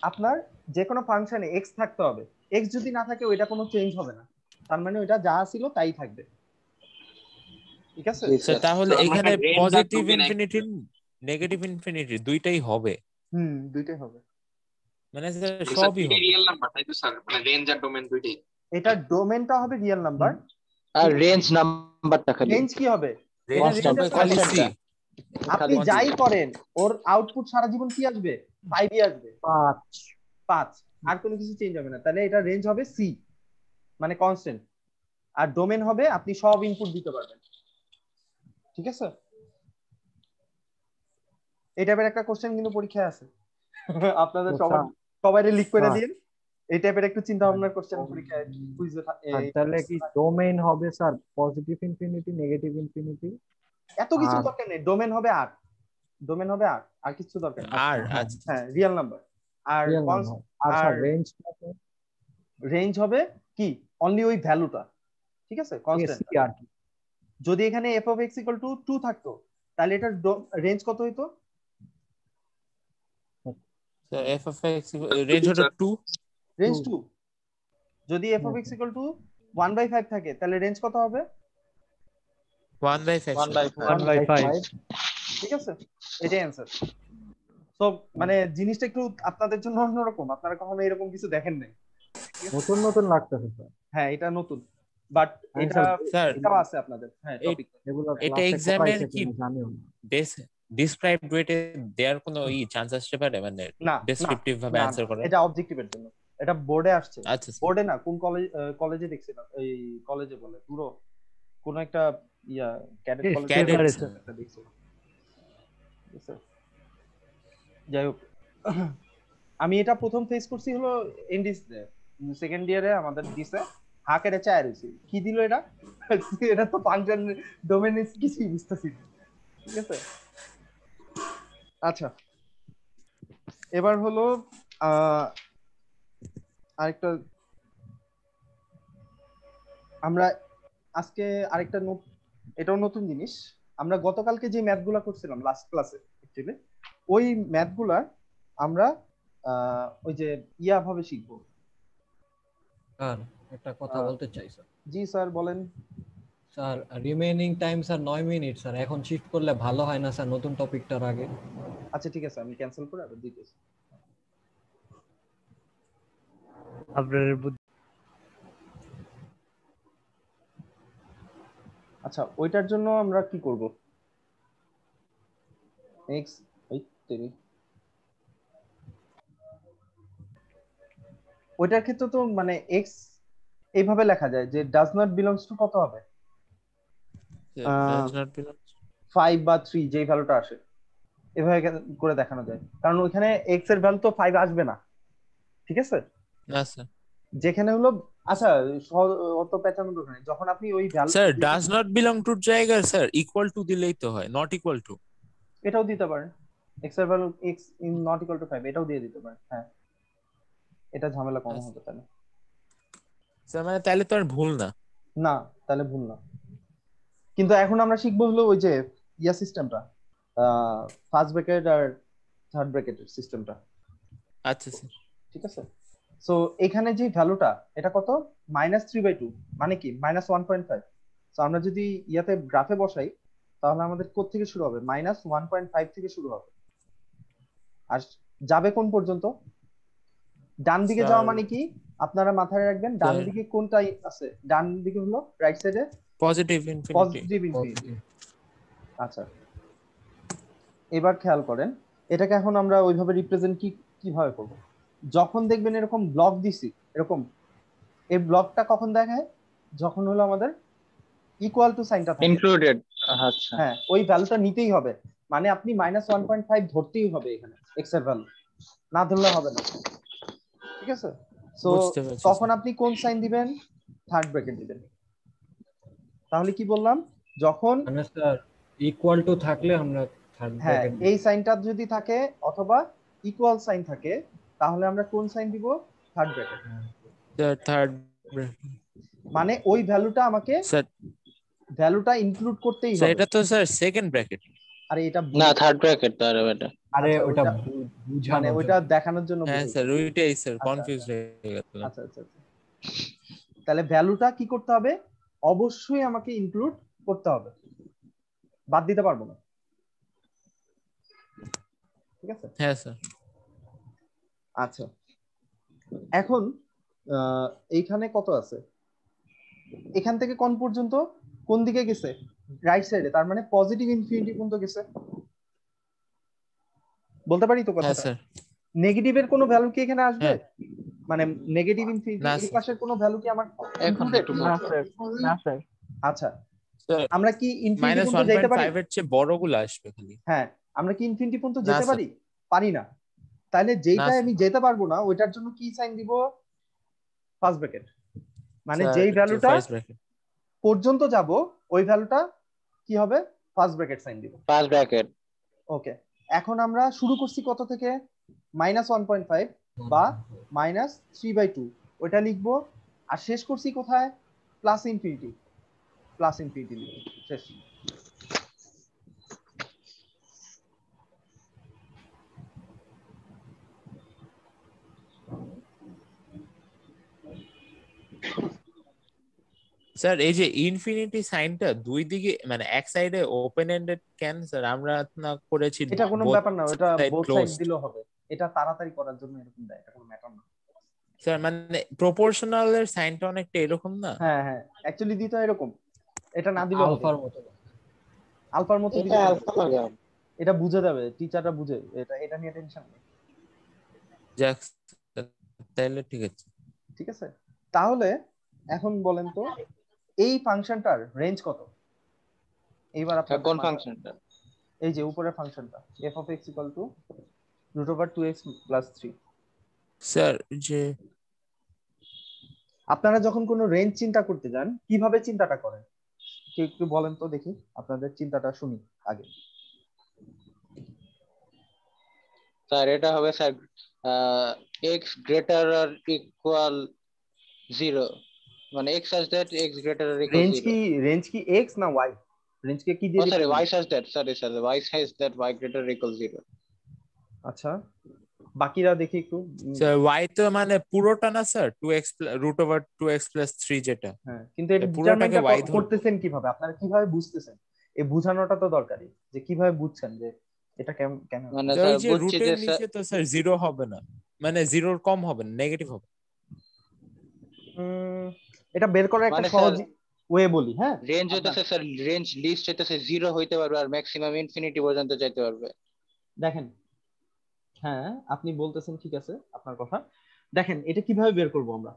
আপনার যে কোনো ফাংশনে এক্স থাকতে হবে। এক্স যদি না থাকে ওইটা কোনো চেঞ্জ হবে না, তার মানে ওইটা যা ছিল তাই থাকবে, ঠিক আছে? জি স্যার স্যার। তাহলে আমার এখানে range আর positive domain infinity negative infinity দুইটাই হবে, দুইটাই হবে। মানে স্যার স্যার সবই দুইটাই হবে। রিয়েল নাম্বার তাই তো স্যার, মানে রেঞ্জ আর ডোমেন দুইটাই। এটা ডোমেনটা হবে রিয়েল নাম্বার, আর রেঞ্জ নাম্বারটা খালি রেঞ্জ কি হবে? রেঞ্জ এটা কনস্ট্যান্ট, হবে range খালি আছে। সি। আপনি খালি যাই করেন ওর আউটপুট সারা জীবন কি আসবে? 5ই আসবে, 5। আর কোনো কিছু চেঞ্জ হবে না। তাহলে এটা রেঞ্জ হবে সি, মানে কনস্ট্যান্ট। আর ডোমেন হবে আপনি সব ইনপুট দিতে পারবেন, ঠিক আছে? এই টাইপের একটা কোশ্চেন কিন্তু পরীক্ষায় আছে। আপনাদের সবাই লিখ করে দিন। এই টাইপের একটু চিন্তা ভাবনার কোশ্চেন পরীক্ষায় কুইজে তাহলে কি ডোমেইন হবে sir positive infinity negative infinity? এত কিছু দরকার নেই, ডোমেন হবে আর, ডোমেন হবে আর কিছু দরকার নেই। আর আচ্ছা হ্যাঁ রিয়েল নাম্বার। আর রিয়েল নাম্বার আর স্যার রেঞ্জ রেঞ্জ হবে কি অনলি ওই ভ্যালুটা, ঠিক আছে, কনস্ট্যান্ট। সি আর কি। যদি এখানে f of x equal to 2 থাকতো, তাহলে এটার রেঞ্জ কত হইতো? Sir f of x range হলো 2। রেঞ্জ 2। যদি f of x equal to 1/5 থাকে, তাহলে রেঞ্জ কত হবে? 1/5 1/5। ঠিক আছে, এটাই অ্যান্সার। তো মানে জিনিসটা একটু আপনাদের জন্য অন্যরকম, আপনারা কখনো এরকম কিছু দেখেন নাই। নতুন নতুন লাগতেছে স্যার। হ্যাঁ এটা নতুন, বাট এটা স্যার এটাও আছে আপনাদের। হ্যাঁ টপিক এগুলো এটা ক্লাসে এক্সামের করাইছে কি কিনা জানিও না। ডেসক্রাইবড ওয়েতে দেয়ার কোনো চান্স আসতে পারে, মানে না ডেসক্রিপটিভ ভাবে না, অ্যানসার করার? এটা অবজেক্টিভের জন্য, এটা বোর্ডে আসছে। আচ্ছা স্যার। বোর্ডে না, কোন কলেজে দেখছিলাম, এই কলেজে বলে পুরো কোন একটা ইয়া ক্যাডেট কলেজ ক্যাডেট একটা দেখছিলাম। যাই হোক, আমি এটা প্রথম ফেস করছি হলো এনডিস সেকেন্ড ইয়ারে আমাদের দিছে হাকের চায় রয়েছে, কি দিল এটা? এটা তো ফাংশন ডোমেন কিছুই বুঝতেছি না, ঠিক আছে? আচ্ছা এবার হলো আরেকটা, আমরা আজকে আরেকটা এটাও নতুন জিনিস। আমরা গতকালকে যে ম্যাথগুলা করছিলাম লাস্ট ক্লাসে, অ্যাকচুয়ালি ওই ম্যাথগুলা আমরা ওই যে ইয়া ভাবে শিখবো। স্যার একটা কথা বলতে চাই স্যার। জি স্যার বলেন। Sir remaining time sir 9 minute sir, এখন শিফট করলে ভালো হয় না স্যার নতুন টপিকটার আগে? আচ্ছা ঠিক আছে, আমি ক্যান্সেল করে আবার দিতেছি। আচ্ছা ওইটার জন্য আমরা কি করব? এক্স ওইটার ক্ষেত্রে তো মানে এক্স এইভাবে লেখা যায় যে ডাজ নট বিলংস টু কত হবে? 5 বা 3 যেই ভ্যালুটা আসে, এভাবে করে দেখানো যায়। কারণ ওইখানে এক্স এর ভ্যালু তো 5 আসবে না, ঠিক আছে? না স্যার। যেখানে হলো আচ্ছা অত পেঁচানোর দরকার নেই, যখন আপনি ওই value sir does not belong to জায়গায় স্যার ইকুয়াল টু দিলেই তো হয়, নট ইকুয়াল টু এটাও দিতে পারেন, এক্স এর value x in not equal to 5 এটাও দিয়ে দিতে পারেন। হ্যাঁ এটা ঝামেলা কম হবে তাহলে। স্যার মানে তাহলে তো আর ভুল না। না, তাহলে ভুল না। কিন্তু এখন আমরা শিখবো হলো ওই যে ইয়া সিস্টেমটা, ফার্স্ট ব্র্যাকেট আর থার্ড ব্র্যাকেটের সিস্টেমটা। আচ্ছা স্যার। ঠিক আছে, সো এখানে যে ভ্যালুটা এটা কত, -3/2, মানে কি -1.5। সো আমরা যদি ইয়াতে গ্রাফে বসাই তাহলে আমাদের কোথ থেকে শুরু হবে, -1.5 থেকে শুরু হবে, আর যাবে কোন পর্যন্ত? ডান দিকে যাওয়া মানে কি আপনারা মাথায় রাখবেন, ডান দিকে কোনটাই আছে, ডান দিকে হলো রাইট সাইডে পজিটিভ ইনফিনিটি। Positive infinity. আচ্ছা, এবার খেয়াল করেন এটাকে এখন আমরা ওইভাবে রিপ্রেজেন্ট কিভাবে করব। যখন দেখবেন এরকম ব্লক দিছি, এরকম এই ব্লকটা কখন দেখায়, যখন হলো আমাদের ইকুয়াল টু সাইনটা থাকে, ইনক্লুডেড। আচ্ছা, হ্যাঁ ওই ভ্যালুটা নিতেই হবে, মানে আপনি -1.5 ধরতেই হবে এখানে এক্স এর ভ্যালু, না ধরলে হবে না। ঠিক আছে, সো বুঝতে পারছি তখন স্যার। আপনি কোন সাইন দিবেন, থার্ড ব্র্যাকেট দিবেন। তাহলে কি বললাম, যখন মানে স্যার ইকুয়াল টু থাকলে আমরা থার্ড হ্যাঁ ব্র্যাকেট এই সাইনটা যদি থাকে অথবা ইকুয়াল সাইন থাকে তাহলে আমরা কোন সাইন দিব, থার্ড ব্র্যাকেট। স্যার থার্ড মানে ওই ভ্যালুটা আমাকে স্যার, ভ্যালুটা ইনক্লুড করতেই স্যার হবে। এটা তো স্যার সেকেন্ড ব্র্যাকেট। আরে এটা না থার্ড ব্র্যাকেট তো, আরে বেটা। আরে আচ্ছা, ওটা মানে বুঝানোর ওইটা জন্য। দেখানোর জন্য হ্যাঁ বুঝাইছি। স্যার ওইটাই স্যার, আচ্ছা, কনফিউজ হয়ে গেল। আচ্ছা আচ্ছা আচ্ছা। তাহলে ভ্যালুটা কি করতে হবে, অবশ্যই আমাকে ইনক্লুড করতে হবে, বাদ দিতে পারবো না। ঠিক আছে, হ্যাঁ স্যার। আচ্ছা এখন এইখানে কত আছে, এখান থেকে কোন পর্যন্ত, কোন দিকে গেছে, রাইট সাইডে, তার মানে পজিটিভ ইনফিনিটি পর্যন্ত গেছে। বলতে পারি তো হ্যাঁ কথাটা, স্যার। নেগেটিভের কোনো ভ্যালু কি এখানে আসবে, হ্যাঁ। মানে নেগেটিভ ইনফিনিটি না এই স্যার। পাশের কোনো ভ্যালু কি আমার এখন included? একটু না স্যার, না স্যার। আচ্ছা, স্যার আমরা কি ইনফিনিটি পর্যন্ত যেতে পারি? -1.5 এর চেয়ে বড়গুলো আসবে খালি। হ্যাঁ, আমরা কি ইনফিনিটি পর্যন্ত না যেতে স্যার। পারি? পারি না। তাহলে না যেইটা স্যার। আমি যেতে পারবো না ওইটার জন্য কি সাইন দিব, ফার্স্ট ব্র্যাকেট। মানে স্যার যেই ভ্যালুটা ফার্স্ট ব্র্যাকেট। পর্যন্ত যাব ওই ভ্যালুটা কি হবে, ফার্স্ট ব্র্যাকেট সাইন দিব। First bracket. ওকে, এখন আমরা শুরু করছি কত থেকে, -1.5 বা -3/2 ওইটা লিখবো, আর শেষ করছি কোথায়, প্লাস ইনফিনিটি, প্লাস ইনফিনিটি লিখবো, শেষ। স্যার এই যে ইনফিনিটি সাইনটা দুই দিকে মানে এক সাইডে ওপেন এন্ডেড কেন স্যার, আমরা না করেছি এটা কোনো both ব্যাপার না, ওটা side বোথ সাইড closed। দিলেও হবে, এটা তাড়াতাড়ি করার জন্য এরকম দেয়, এটা কোনো ম্যাটার না। স্যার মানে প্রপোর্শনাল এর সাইনটা অনেকটা এরকম না? হ্যাঁ হ্যাঁ, অ্যাকচুয়ালি দিতে হয় এরকম, এটা না দিলেও হবে, আলফার মতো। আলফার মতো এটা দিতে হবে, আলফা লাগে। এটা বুঝে যাবে, টিচাররা বুঝে, এটা নিয়ে টেনশন নেই। যাক তাহলে ঠিক আছে। ঠিক আছে, তাহলে এখন বলেন তো এই ফাংশনটার রেঞ্জ কত, এইবার আপনার কোন ফাংশনটা? এই যে উপরের ফাংশনটা f(x = √2x + 3)। স্যার যে আপনারা যখন কোনো রেঞ্জ চিন্তা করতে যান কিভাবে চিন্তাটা করেন, কেউ একটু বলেন তো দেখি, আপনাদের চিন্তাটা শুনি আগে। স্যার এটা হবে sir x greater or equal 0, মানে x such that x greater or equal range 0. কি x না y, রেঞ্জ কে কি দিয়ে Oh sorry, লিখতে y হবে? such that, sorry y such that y greater or equal 0. আচ্ছা, বাকিরা দেখি একটু। স্যার y তো মানে পুরোটা না স্যার, 2x √2x + 3 যেটা, হ্যাঁ, কিন্তু এটা পুরোটাকে ডিটারমাইনটা y ধরবো। করতেছেন কিভাবে, আপনারা কিভাবে বুঝতেছেন, এই বোঝানোটা তো দরকারি, যে কিভাবে বুঝছেন যে এটা কেন কেন। মানে স্যার স্যার ওই যে বুঝছি রুটের যে নিচে তো স্যার 0 হবে না, মানে 0 কম হবে না, নেগেটিভ হবে। এটা বের করার একটা মানে সহজ স্যার ওয়ে বলি, হ্যাঁ রেঞ্জ হইতেছে স্যার, রেঞ্জ লিস্ট হইতেছে 0 হইতে পারবে আর ম্যাক্সিমাম ইনফিনিটি পর্যন্ত যাইতে পারবে। দেখেন, হ্যাঁ আপনি বলতেছেন ঠিক আছে আপনার কথা, দেখেন এটা কিভাবে বের করব আমরা,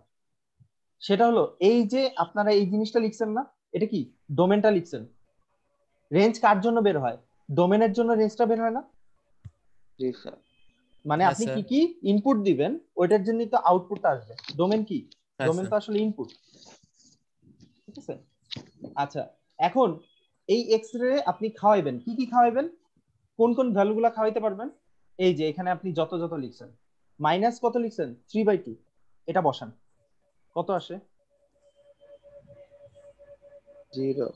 সেটা হলো এই যে আপনারা এই জিনিসটা লিখছেন না, এটা কি ডোমেনটা লিখছেন, রেঞ্জ কার জন্য বের হয়, ডোমেনের জন্য রেঞ্জটা বের হয় না, জি স্যার। মানে হ্যাঁ আপনি স্যার। কি কি ইনপুট দিবেন ওইটার জন্যই তো আউটপুটটা আসবে, ডোমেন কি, হ্যাঁ ডোমেন তো স্যার। আসলে ইনপুট। ঠিক আছে, আচ্ছা এখন এই এক্স রে আপনি খাওয়াইবেন, কি কি খাওয়াইবেন, কোন কোন ভ্যালুগুলো খাওয়াইতে পারবেন, এই যে এখানে আপনি যত যত লিখছেন, মাইনাস কত লিখছেন 3/2, এটা বসান, কত আসে, 0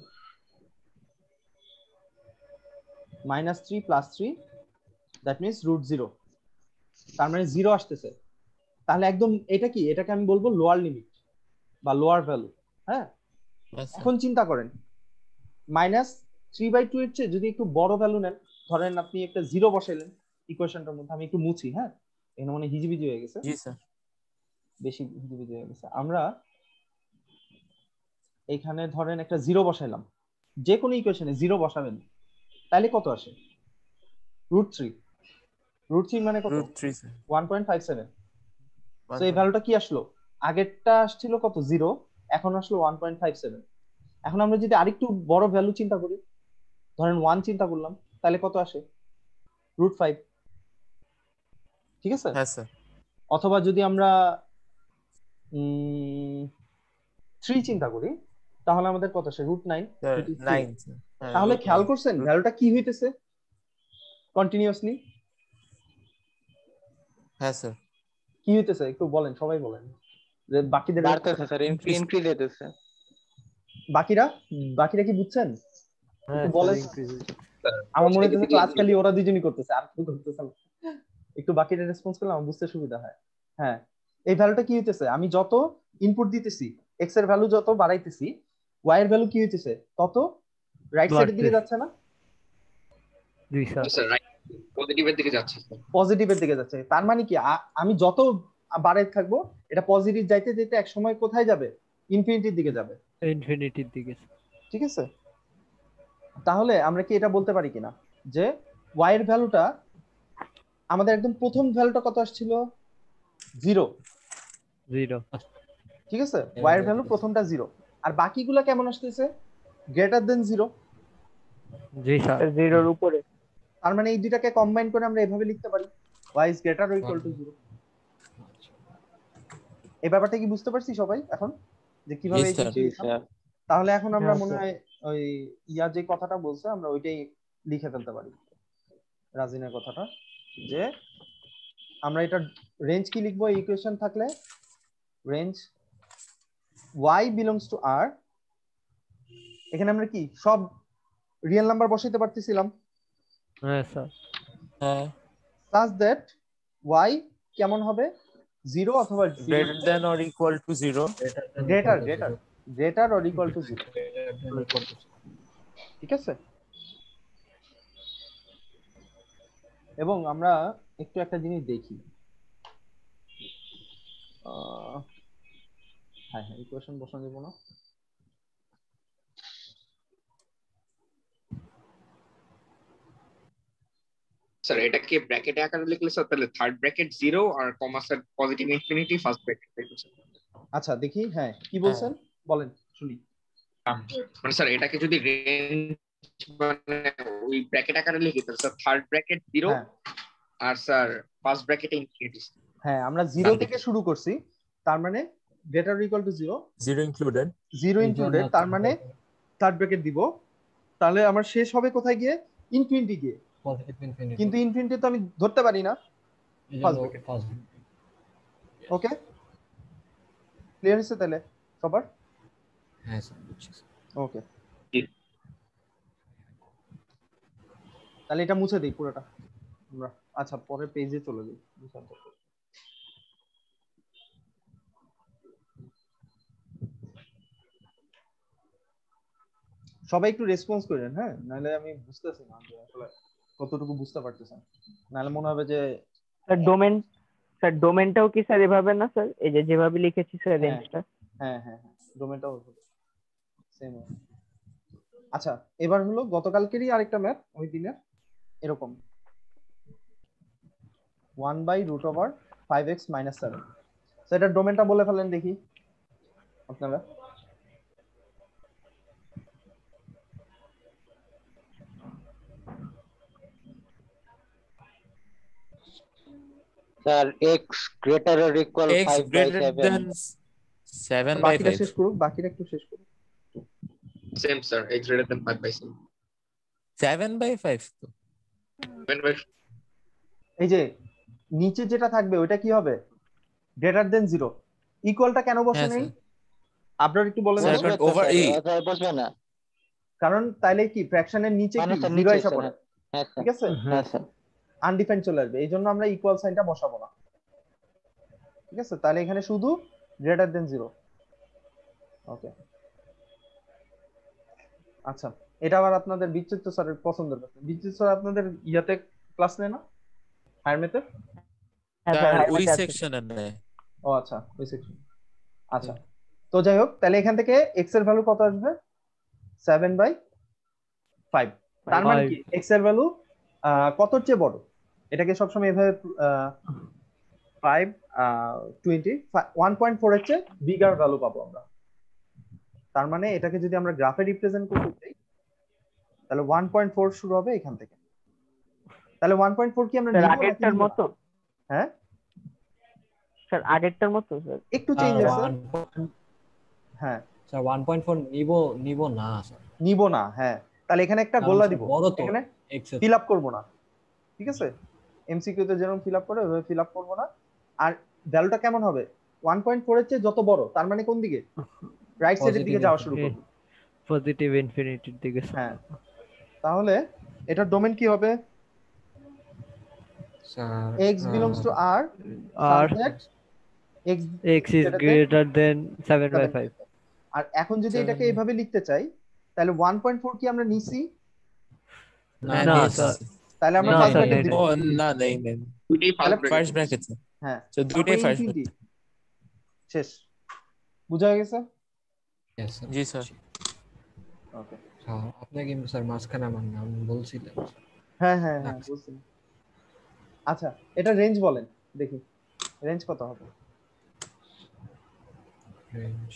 -3 + 3 দ্যাট মিন্স √0, তার মানে 0 আসতেছে। তাহলে একদম এটা কি, এটাকে আমি বলবো লোয়ার লিমিট বা লোয়ার ভ্যালু। হ্যাঁ, এখন চিন্তা করেন -3/2 এর চেয়ে যদি একটু বড় ভ্যালু নেন, ধরেন আপনি একটা 0 বসাইলেন ইকুয়েশনটার মধ্যে, আমি একটু মুছি। হ্যাঁ, এখানে মানে হিজিবিজি হয়ে গেছে, জি স্যার। বেশি হিজিবিজি হয়ে গেছে। আমরা এখানে ধরেন একটা 0 বসাইলাম, যে কোনো ইকুয়েশনে 0 বসাবেন, তাহলে কত আসে? √3। √3 মানে কত? √3 স্যার। 1.57। তো এই ভ্যালুটা কি আসলো? আগেরটা আসছিল কত? 0, এখন আসলো 1.57। এখন আমরা যদি আরেকটু বড় ভ্যালু চিন্তা করি, ধরেন 1 চিন্তা করলাম, তাহলে কত আসে? √5। ঠিক আছে? হ্যাঁ স্যার। অথবা যদি আমরা 3 চিন্তা করি, তাহলে আমাদের কত আসে? √9। 9 স্যার। তাহলে খেয়াল করছেন ভ্যালুটা কি হইতেছে কন্টিনিউয়াসলি? হ্যাঁ স্যার। কি হইতেছে একটু বলেন, সবাই বলেন, যে বাকিদের বাড়তেছে স্যার, ইনক্রিজ হইতেছে। বাকিরা কি বুঝছেন? একটু বলেন। ইনক্রিজ আমার মনে হচ্ছে ক্লাস খালি ওরা দুজনই করতেছে, আর কেউ করতেছে না। একটু বাকিরা রেসপন্স করলে আমার বুঝতে সুবিধা হয়। হ্যাঁ, এই ভ্যালুটা কি হইতেছে? আমি যত ইনপুট দিতেছি, এক্স এর ভ্যালু যত বাড়াইতেছি, ওয়াই এর ভ্যালু কি হইতেছে তত রাইট সাইডের দিকে যাচ্ছে না? জি স্যার। স্যার রাইট পজিটিভের দিকে যাচ্ছে স্যার। পজিটিভের দিকে যাচ্ছে। তার মানে কি, আমি যত বাড়াইতে থাকবো, এটা পজিটিভ যাইতে যেতে এক সময় কোথায় যাবে? ইনফিনিটির দিকে যাবে। ইনফিনিটির দিকে। ঠিক আছে? তাহলে আমরা কি এটা বলতে পারি কিনা যে y এর ভ্যালুটা, আমাদের একদম প্রথম ভ্যালুটা কত আসছিল? 0। ঠিক আছে, y এর ভ্যালু প্রথমটা 0, আর বাকিগুলো কেমন আসতেছে? Greater than 0। জি স্যার। 0 এর উপরে। তার মানে এই দুইটাকে কম্বাইন করে আমরা এভাবে লিখতে পারি y is greater or equal to 0। এই ব্যাপারটা কি বুঝতে পারছি সবাই এখন, যে কিভাবে এই জিনিসটা লিখলাম? তাহলে এখন আমরা মনে হয় ওই যে কথাটা বলছে আমরা ওইটাই লিখে ফেলতে পারি, রাজিনের কথাটা, যে আমরা এটা রেঞ্জ কি লিখবো ইকুয়েশন থাকলে? Range y belongs to r, এখানে আমরা কি সব রিয়েল নাম্বার বসাইতে পারতেছিলাম? হ্যাঁ স্যার। হ্যাঁ। such that y কেমন হবে? 0 অথবা greater than or equal to 0, greater or equal to 0। ঠিক আছে? এবং আমরা একটু একটা জিনিস দেখি, হ্যাঁ ইকুয়েশন বসানো যাব না। স্যার এটা কি ব্র্যাকেটে আকারে লিখলে স্যার তাহলে থার্ড ব্র্যাকেট 0 আর comma sir positive infinity first bracket তাই তো স্যার? আচ্ছা দেখি, হ্যাঁ কি বলছেন বলেন শুনি। মানে স্যার এটাকে যদি রেঞ্জ মানে ওই ব্র্যাকেট আকারে লিখি তাহলে স্যার থার্ড ব্র্যাকেট 0 আর স্যার ফার্স্ট ব্র্যাকেটে ইনফিনিটি। হ্যাঁ, আমরা 0 থেকে শুরু করছি, তার মানে greater or equal two 0 included, তার মানে থার্ড ব্র্যাকেট দিব। তাহলে আমার শেষ হবে কোথায় গিয়ে? ইনফিনিটি গিয়ে। কিন্তু ইনফিনিটি তো আমি ধরতে পারি না, ফার্স্ট ব্র্যাকেট। ওকে, ক্লিয়ার হয়েছে তাহলে সবার? হ্যাঁ স্যার বুঝছি। ওকে, তাহলে এটা মুছে দেই পুরোটা আমরা। আচ্ছা, পরের পেজে চলে যাই। সবাই একটু রেসপন্স করেন, হ্যাঁ, নাহলে আমি বুঝতেছি না যে আসলে কতটুকু বুঝতে পারতেছেন, নাহলে মনে হবে যে স্যার ডোমেনটাও কি স্যার এভাবে না স্যার, এই যে যেভাবে লিখেছি স্যার রেঞ্জটা? হ্যাঁ ডোমেনটাও সেম। আচ্ছা, এবার হলো গতকালকেরই আরেকটা ম্যাথ, ওই দিনের এরকম 1/√5x - 7। তো এটা ডোমেনটা বলে ফেলেন দেখি আপনারা। Sir x greater or equal x 5/7 greater than 7/5, বাকিটা শেষ করুক, বাকিটা একটু শেষ করুক। Same sir x greater than 5/7 7/5 তো 7/5। এই যে নিচে যেটা থাকবে ওটা কি হবে? Greater than 0। ইকুয়ালটা কেন বসে নেই আপনারা একটু বলেন। ওভার ই বসবে না, কারণ তাইলে কি ফ্র্যাকশনের নিচে মানে কি স্যার জিরো নিচে এসে স্যার, পড়ে, হ্যাঁ স্যার, ঠিক আছে, হ্যাঁ স্যার। আনডিফাইন্ড চলে আসবে, এই জন্য আমরা ইকুয়াল সাইনটা বসাবো না, ঠিক আছে। তাহলে এখানে শুধু গ্রেটার দেন 0। ওকে, আচ্ছা, এটা আবার আপনাদের বিচিত্র স্যারের পছন্দের কথা। বিচিত্র স্যার আপনাদের ইয়াতে ক্লাস নেয় না, হায়ার ম্যাথে? হ্যাঁ স্যার স্যার, ওই হাইমেট আছে। সেকশনে নেয়। ও আচ্ছা, ওই সেকশন। আচ্ছা, তো যাই হোক, তাহলে এখান থেকে x এর ভ্যালু কত আসবে? 7/5। তার মানে কি x এর ভ্যালু কতর চেয়ে বড়? এটাকে সবসময় এভাবে 5 20 1.4 এর চেয়ে বিগার ভ্যালু পাবো আমরা। তার মানে এটাকে যদি আমরা গ্রাফে রিপ্রেজেন্ট করতে চাই তাহলে 1.4 শুরু হবে এখান থেকে। তাহলে 1.4 কি আমরা স্যার নিব নাকি আগেরটার নিব না? মতো? হ্যাঁ, স্যার আগেরটার মতো স্যার? একটু চেঞ্জ আছে। হ্যাঁ স্যার 1.4 নিব না স্যার, নিব না, হ্যাঁ। তাহলে এখানে একটা কারণ গোল্লা স্যার দিব, বড় তো এখানে x এর। ফিল আপ করবো না, ঠিক আছে। এমসিকিউ তে যেরকম ফিল আপ করে ওইভাবে ফিল আপ করবো না। আর ভ্যালুটা কেমন হবে? 1.4 এর চেয়ে যত বড়, তার মানে কোন দিকে? রাইট সাইডের দিকে যাওয়া শুরু করবে, পজিটিভ ইনফিনিটির দিকে। হ্যাঁ। তাহলে এটার ডোমেন কি হবে? Sir x belongs to r আর such that x x is greater than 7/5। 7/5। আর এখন যদি 7/5 এটাকে এইভাবে লিখতে চাই তাহলে 1.4 কি আমরা নিছি? হ্যাঁ না নিস। স্যার, তাহলে আমরা না ফার্স্ট স্যার, ব্র্যাকেট নেই দিব, ও না নেই নেই, দুইটাই তাহলে ফার্স্ট ব্র্যাকেট। হ্যাঁ, তো দুইটাই ফার্স্ট ইনফিনিটি ব্র্যাকেট। শেষ। বুঝা গেছে? Yes, sir. জি স্যার। ওকে, হ্যাঁ, আপনি কিন্তু স্যার মাঝখানে আমার নাম বলছিলেন। হ্যাঁ হ্যাঁ হ্যাঁ বুঝছি। আচ্ছা, এটা রেঞ্জ বলেন দেখি, রেঞ্জ কত হবে? রেঞ্জ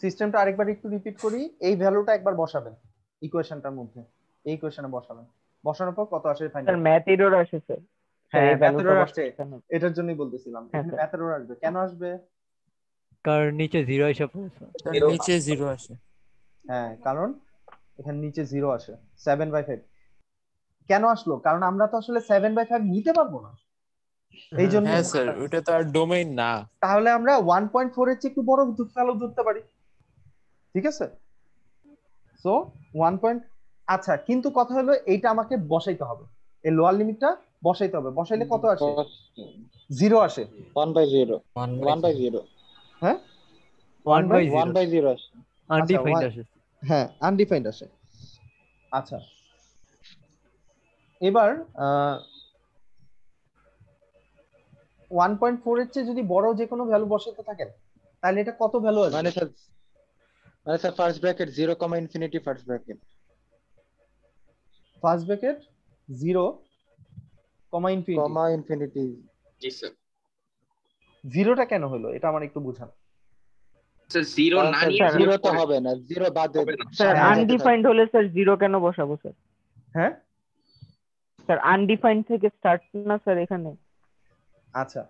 সিস্টেমটা আরেকবার একটু রিপিট করি। এই ভ্যালুটা একবার বসাবেন ইকুয়েশনটার মধ্যে, এই ইকুয়েশনে বসাবেন, বসানোর পর কত আসে find sir out. Math error আসে স্যার। হ্যাঁ, এই ম্যাথ ভ্যালুটা এরর আসছে, বসানো। এটার জন্যই বলতেছিলাম হ্যাঁ, এখানে স্যার। ম্যাথ এরর আসবে। কেন আসবে? কারণ নিচে 0 এসে পড়েছে। নিচে 0 আসে। হ্যাঁ, কারণ এখানে নিচে 0 আসে 7/5। কেন আসলো? কারণ আমরা তো আসলে 7/5 নিতে পারবো না, এই জন্য। হ্যাঁ স্যার, ওটা তো আর ডোমেইন না। তাহলে আমরা 1.4 এর চেয়ে একটু বড় ভ্যালু ধরতে পারি, ঠিক আছে। সো 1. আচ্ছা, কিন্তু কথা হলো এইটা আমাকে বসাইতে হবে, এই লোয়ার লিমিটটা বসাইতে হবে। বসাইলে কত আসে? 0 আসে। 1/0 1/0 হ্যাঁ, 1/0 1/0 আসে। আনডিফাইন্ড আসে। হ্যাঁ, আনডিফাইন্ড আসে। আচ্ছা, এবার 1.4 এর চেয়ে যদি বড় যে কোনো ভ্যালু বসাতে থাকেন তাহলে এটা কত ভ্যালু আসবে? মানে sir first bracket 0, infinity first bracket. First bracket 0, infinity. জি স্যার। জিরোটা কেন হলো এটা আমার একটু বুঝান। স্যার জিরো না নিয়ে স্যার, 0 তো হবে না, 0 বাদে। হবে না। স্যার হ্যাঁ, আনডিফাইন্ড হলে স্যার 0 কেন বসাবো স্যার? হ্যাঁ, স্যার আনডিফাইন্ড থেকে স্টার্ট না স্যার এখানে? আচ্ছা,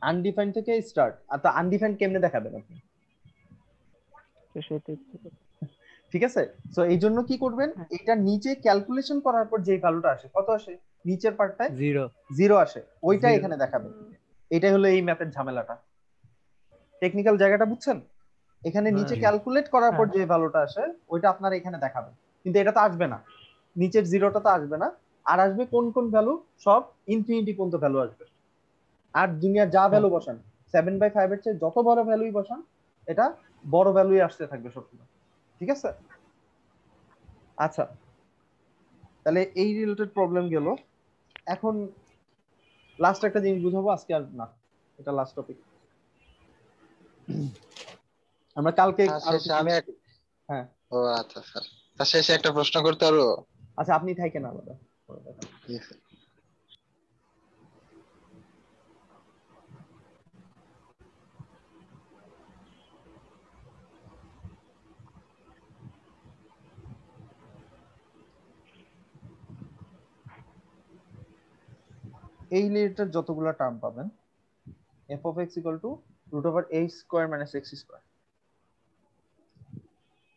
আনডিফাইন্ড থেকে স্টার্ট। আচ্ছা, আনডিফাইন্ড কেমনে দেখাবেন আপনি? তো সেটাই তো। ঠিক আছে, সো এই জন্য কি করবেন, এটা নিচে ক্যালকুলেশন করার পর যে ভ্যালুটা আসে কত আসে নিচের পার্টটায়? 0 আসে, ওইটা এখানে দেখাবেন। এটাই হলো এই ম্যাথের ঝামেলাটা, টেকনিক্যাল জায়গাটা বুঝছেন? এখানে নিচে ক্যালকুলেট করার পর যে ভ্যালুটা আসে ওইটা আপনারা এখানে দেখাবেন, কিন্তু এটা তো আসবে না, নিচের জিরোটা তো আসবে না। আর আসবে কোন কোন ভ্যালু? সব ইনফিনিটি পর্যন্ত ভ্যালু আসবে। আর দুনিয়া যা ভ্যালু বসান 7/5 এর চেয়ে যত বড় ভ্যালুই বসান এটা বড় ভ্যালুই আসতে থাকবে সবসময়, ঠিক আছে। আচ্ছা, তাহলে এই রিলেটেড প্রবলেম গেল। এখন লাস্ট একটা জিনিস বুঝাবো, আজকে আর না, এটা লাস্ট টপিক। আমরা কালকে আরো আমি হ্যাঁ, ও আচ্ছা স্যার, তার শেষে একটা প্রশ্ন করতে পারবো? আচ্ছা, আপনি থাকেন আলাদা। এই রিলেটেড যতগুলো টার্ম পাবেন f of x equal to √(a² - x²)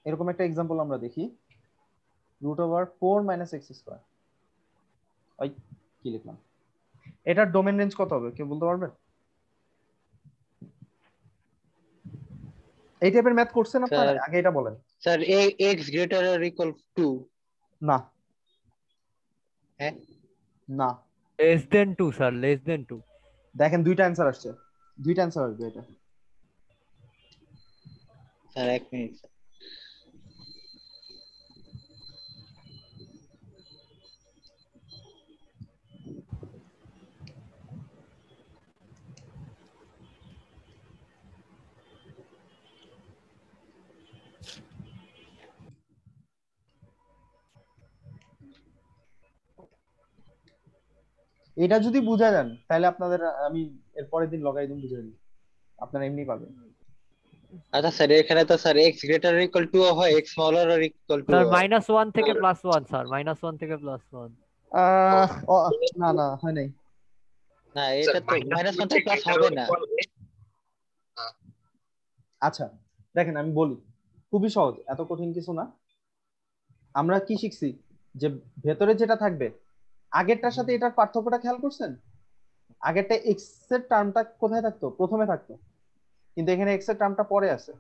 এরকম একটা एग्जांपल আমরা দেখি √4 - x²। ওই কি লিখলাম, এটার ডোমেন রেঞ্জ কত হবে কেউ বলতে পারবে? এই টাইপের ম্যাথ করছেন আপনারা? স্যার আগে এটা বলেন। Sir x greater or equal to না হ্যাঁ না, less than 2 sir, less than 2। দেখেন দুইটা অ্যানসার আসছে, দুইটা অ্যানসার আসবে এটা। স্যার এক মিনিট এটা যদি বুঝা যান তাহলে আপনাদের আমি এর পরের দিন লগাই দিন বুঝে দিই, আপনারা এমনি পাবেন। আচ্ছা স্যার এখানে তো sir x greater or equal to হয় x smaller or equal to sir হয়। -1 থেকে +1 স্যার, -1 থেকে +1। না না হয় নাই। না এটা তো -1 থেকে প্লাস হবে না। আচ্ছা দেখেন আমি বলি, খুবই সহজ, এত কঠিন কিছু না। আমরা কি শিখছি যে ভেতরে যেটা থাকবে আগেরটার সাথে এটার পার্থক্যটা খেয়াল করছেন? আগেরটা x এর টার্মটা কোথায় থাকতো? প্রথমে থাকতো, কিন্তু এখানে x এর টার্মটা পরে আছে।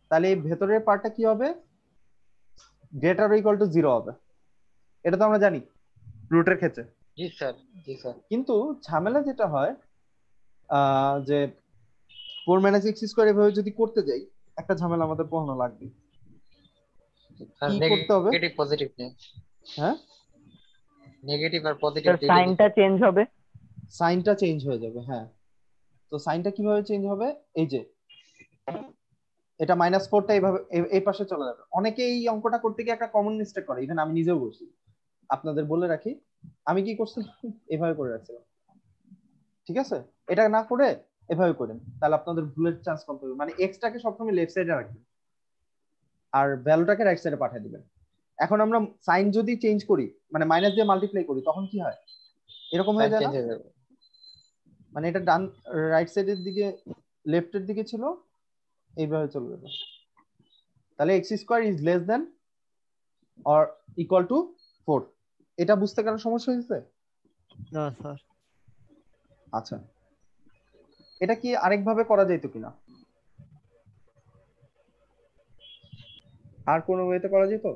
তাহলে এই ভেতরের পার্টটা কি হবে? গ্রেটার অর ইকুয়াল টু 0 হবে। এটা তো আমরা জানি রুটের ক্ষেত্রে। জি স্যার জি স্যার। কিন্তু ঝামেলা যেটা হয় যে 4 - x² এভাবে যদি করতে যাই একটা ঝামেলা আমাদের পোহানো লাগবে। কি করতে হবে? নেগেটিভ পজিটিভ নিয়ে হ্যাঁ নেগেটিভ আর পজিটিভ স্যার সাইনটা চেঞ্জ হবে, সাইনটা চেঞ্জ হয়ে যাবে। হ্যাঁ, তো সাইনটা কিভাবে চেঞ্জ হবে? এই যে এটা -4টা এইভাবে এই পাশে চলে যাবে। অনেকে এই অঙ্কটা করতে গিয়ে একটা কমন মিস্টেক করে, ইভেন আমি নিজেও করছি। আপনাদের বলে রাখি, আমি কি করছিলাম এভাবে করে রাখছিলাম, ঠিক আছে? এটা না করে এভাবে করেন, তাহলে আপনাদের ভুলের চান্স কম থাকবে। মানে এক্সটাকে সবসময় লেফট সাইডে রাখবেন আর ভ্যালুটাকে রাইট সাইডে পাঠিয়ে দিবেন। এখন আমরা সাইন যদি চেঞ্জ করি, মানে মাইনাস দিয়ে মাল্টিপ্লাই করি, তখন কি হয়? এরকম হয়ে যায় না? মানে এটা ডান রাইট সাইডের দিকে লেফটের দিকে ছিল, এইভাবে চলে যাবে। তাহলে x² is less than or equal two 4। এটা বুঝতে কারো সমস্যা হয়েছে? না স্যার। আচ্ছা, এটা কি আরেকভাবে করা যেত কিনা? আর কোন ওয়েতে করা যেত?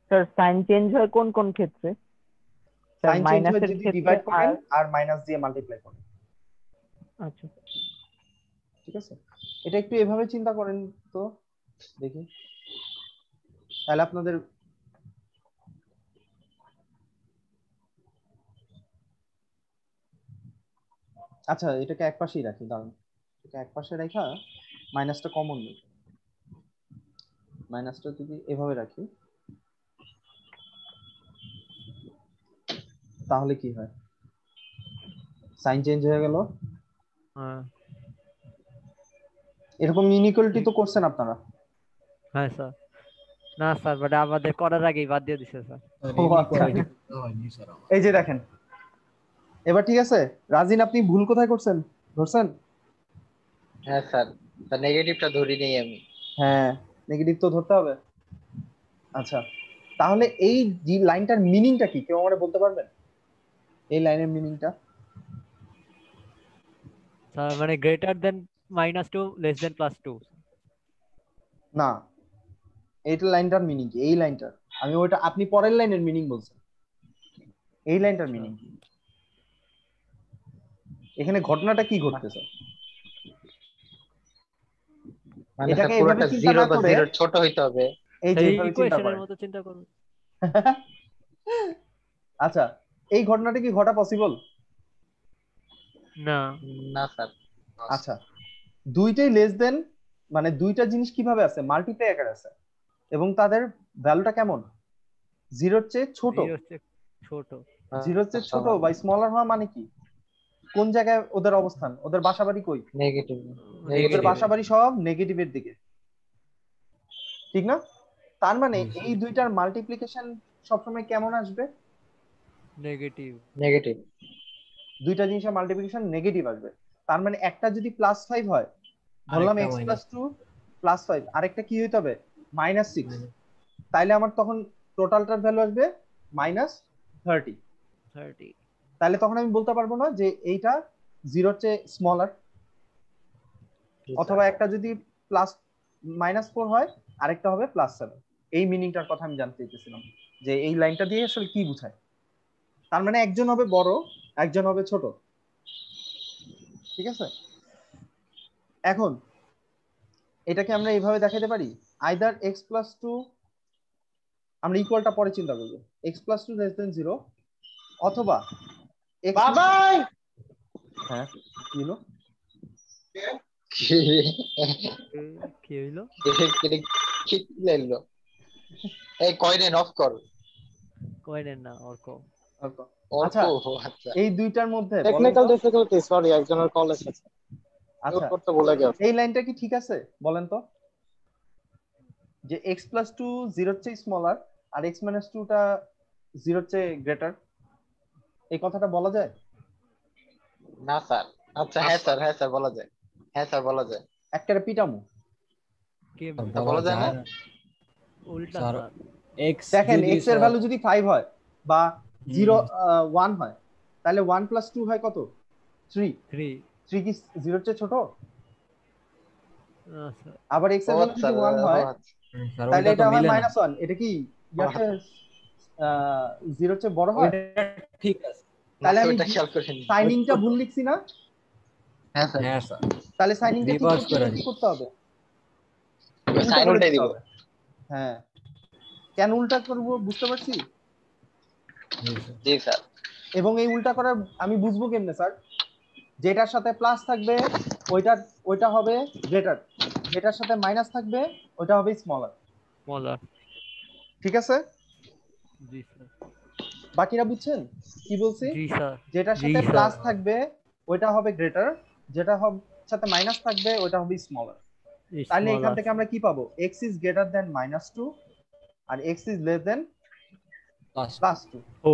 স্যার সাইন চেঞ্জ হয় কোন কোন ক্ষেত্রে? স্যার সাইন চেঞ্জ হয় মাইনাসের যদি ক্ষেত্রে ডিভাইড করেন আর আর মাইনাস দিয়ে মাল্টিপ্লাই করেন। আচ্ছা ঠিক আছে, এটা একটু এভাবে চিন্তা করেন তো দেখি, তাহলে আপনাদের আচ্ছা এটাকে এক পাশেই রাখি, দাঁড়ান এটা এক পাশে রাখা মাইনাসটা কমন নেই, মাইনাসটা যদি এভাবে রাখি তাহলে কি হয়? সাইন চেঞ্জ হয়ে গেল। হ্যাঁ এরকম ইনইকুয়ালিটি তো করছেন আপনারা? হ্যাঁ স্যার। না স্যার, বাট আমাদের করার আগেই বাদ দিয়ে দিছে স্যার। ও আচ্ছা, এই যে দেখেন এবার ঠিক আছে। রাজিন আপনি ভুল কোথায় করছেন ধরছেন? হ্যাঁ স্যার, স্যার নেগেটিভটা ধরি নেই আমি। হ্যাঁ নেগেটিভ তো ধরতে হবে। আচ্ছা তাহলে এই যে লাইনটার মিনিংটা কি কেউ আমাকে বলতে পারবেন? এই লাইনের মিনিংটা? স্যার মানে গ্রেটার দেন -2 লেস দেন +2। না, এইটা লাইনটার মিনিং কি? এই লাইনটার আমি ওইটা, আপনি পরের লাইনের মিনিং বলছেন, এই লাইনটার মিনিং কি? এখানে ঘটনাটা কি ঘটতেছে? মানে স্যার এটাকে এভাবে পুরোটা চিন্তা 0 না বা করে 0 ছোট হইতে হবে। এই যে এই এভাবে চিন্তা ইকুয়েশনের করেন। মতো চিন্তা করুন। আচ্ছা এই ঘটনাটা কি ঘটা পসিবল? না না স্যার। আচ্ছা দুইটাই লেস দেন, মানে দুইটা জিনিস কিভাবে আছে? মাল্টিপ্লাই আকারে আছে এবং তাদের ভ্যালুটা কেমন? 0 এর চেয়ে ছোট। 0 হচ্ছে ছোট। 0 এর চেয়ে ছোট বা স্মলার হওয়া মানে কি? কোন জায়গায় ওদের অবস্থান? ওদের বাসাবাড়ি কই? নেগেটিভ ওদের বাসাবাড়ি সব নেগেটিভের দিকে, ঠিক না? তার মানে এই দুইটার মাল্টিপ্লিকেশন সবসময় কেমন আসবে? নেগেটিভ। নেগেটিভ। দুইটা জিনিসের মাল্টিপ্লিকেশন নেগেটিভ আসবে। তার মানে একটা যদি +5 হয়, ধরলাম আরেকটা x minus। + 2 +5, আরেকটা কি হইতে হবে -6, তাইলে আমার তখন টোটালটার ভ্যালু আসবে -30। 30। তাহলে তখন আমি বলতে পারবো না যে এইটা 0 এর চেয়ে স্মলার, অথবা একটা যদি -4 হয় আরেকটা হবে +7। এই মিনিংটার কথা আমি জানতে চাইতেছিলাম যে এই লাইনটা দিয়ে আসলে কি বোঝায়। তার মানে একজন হবে বড়, একজন হবে ছোট, ঠিক আছে? এখন এটাকে আমরা এইভাবে দেখাতে পারি, আইদার x + 2, আমরা ইকুয়ালটা পরে চিন্তা করব, x + 2 < 0, অথবা x বাবাই হ্যাঁ কি হলো? কি হইলো? কি লাইলো? এই কয়েন অফ কর। কয়েনের না, অর্ক। আচ্ছা আচ্ছা এই দুইটার মধ্যে বলেন টেকনিক্যাল তো, ডিফিকাল্টি, সরি একজনের কল এসেছে, মিউট আচ্ছা করতে ভুলে গেছি। এই লাইনটা কি ঠিক আছে বলেন তো, যে x + 2 0 এর চেয়ে স্মলার আর x - 2 টা 0 এর চেয়ে গ্রেটার, এই কথাটা বলা যায়? না স্যার। আচ্ছা হ্যাঁ স্যার, হ্যাঁ স্যার বলা যায়, হ্যাঁ স্যার বলা যায়। একটা পিটামু কেমনে? তা বলা যায় না? উল্টা স্যার স্যার। x দেখেন যদি x এর ভ্যালু যদি 5 হয় বা 1 হয়, তাহলে 1 + 2 হয় কত? 3। 3। 3 কি 0 এর চেয়ে ছোট? না স্যার। আবার x এর ও ভ্যালু আচ্ছা, যদি 1 হয় স্যার তাহলে ওইটা তো এটা হয় মিলে না। -1। এটা কি ইয়াতে 0 এর চেয়ে বড় হয়? ওইটা ঠিক আছে। তাহলে আমি ওটা খেয়াল করিনি। সাইনিংটা ভুল লিখছি না? হ্যাঁ স্যার, হ্যাঁ স্যার তাহলে সাইনিংটা ঠিক রিভার্স করতে করে হলে কি দিন। করতে হবে? সাইন করে উল্টাই দিতে দিব। হবে। হ্যাঁ, কেন উল্টা করব বুঝতে পারছি। জি স্যার। এবং এই উল্টা করার আমি বুঝবো কেমনে স্যার? যেটার সাথে প্লাস থাকবে ওইটা হবে গ্রেটার, যেটার সাথে মাইনাস থাকবে ওইটা হবে স্মলার। স্মলার। ঠিক আছে? জি স্যার। বাকিরা বুঝছেন কি বলছি? জি স্যার। যেটার সাথে প্লাস থাকবে ওইটা হবে গ্রেটার, যেটা সাথে মাইনাস থাকবে ওইটা হবে স্মলার। তাহলে এখান থেকে আমরা কি পাবো? x is greater than -2 R x is less than +2। ও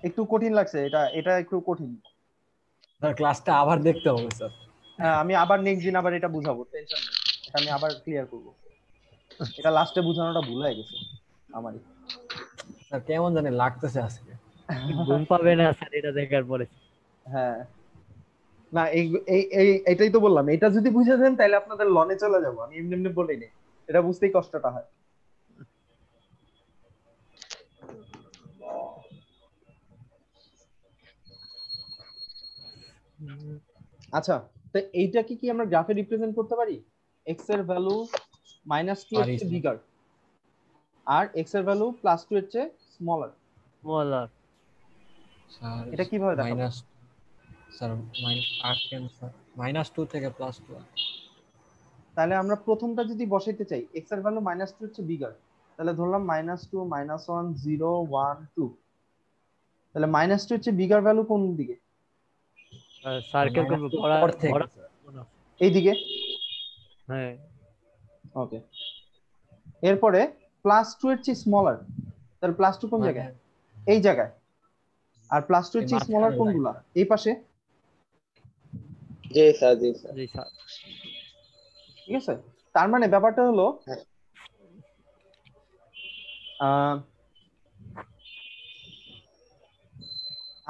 একটু কঠিন লাগছে এটা একটু কঠিন। স্যার ক্লাসটা আবার দেখতে হবে স্যার। হ্যাঁ আমি আবার নেক্সট দিন আবার এটা বুঝাবো, টেনশন নেই, এটা আমি আবার ক্লিয়ার করব। এটা লাস্টে বুঝানোটা ভুল হয়ে গেছে আমারই। স্যার কেমন জানি লাগতেছে আজকে। ঘুম পাবে না স্যার এটা দেখার পরে। হ্যাঁ না এটাই তো বললাম, এটা যদি বুঝে দেন তাহলে আপনাদের লনে চলে যাবো। আমি এমনি এমনি বলিনি, এটা বুঝতেই কষ্টটা হয়। আচ্ছা তো এইটাকে কি আমরা গ্রাফে রিপ্রেজেন্ট করতে পারি? x এর ভ্যালু -2 এর চেয়ে বিগার আর x এর ভ্যালু +2 এর চেয়ে স্মলার। স্মলার। স্যার এটা কিভাবে দেখাবো? স্যার -2 থেকে +2। তাহলে আমরা প্রথমটা যদি বসাইতে চাই, x এর ভ্যালু -2 এর চেয়ে বিগার, তাহলে ধরলাম -2 -1 0 1 2, তাহলে -2 এর চেয়ে বিগার ভ্যালু কোন দিকে? সার্কেল করব পর থেকে এইদিকে। হ্যাঁ ওকে, এরপরে +2 এর চেয়ে স্মলার, তাহলে +2 কোন জায়গায়? এই জায়গায়। আর +2 এর চেয়ে স্মলার কোনগুলা? এই পাশে। জি স্যার, জি স্যার। জি স্যার। ঠিক আছে, তার মানে ব্যাপারটা হলো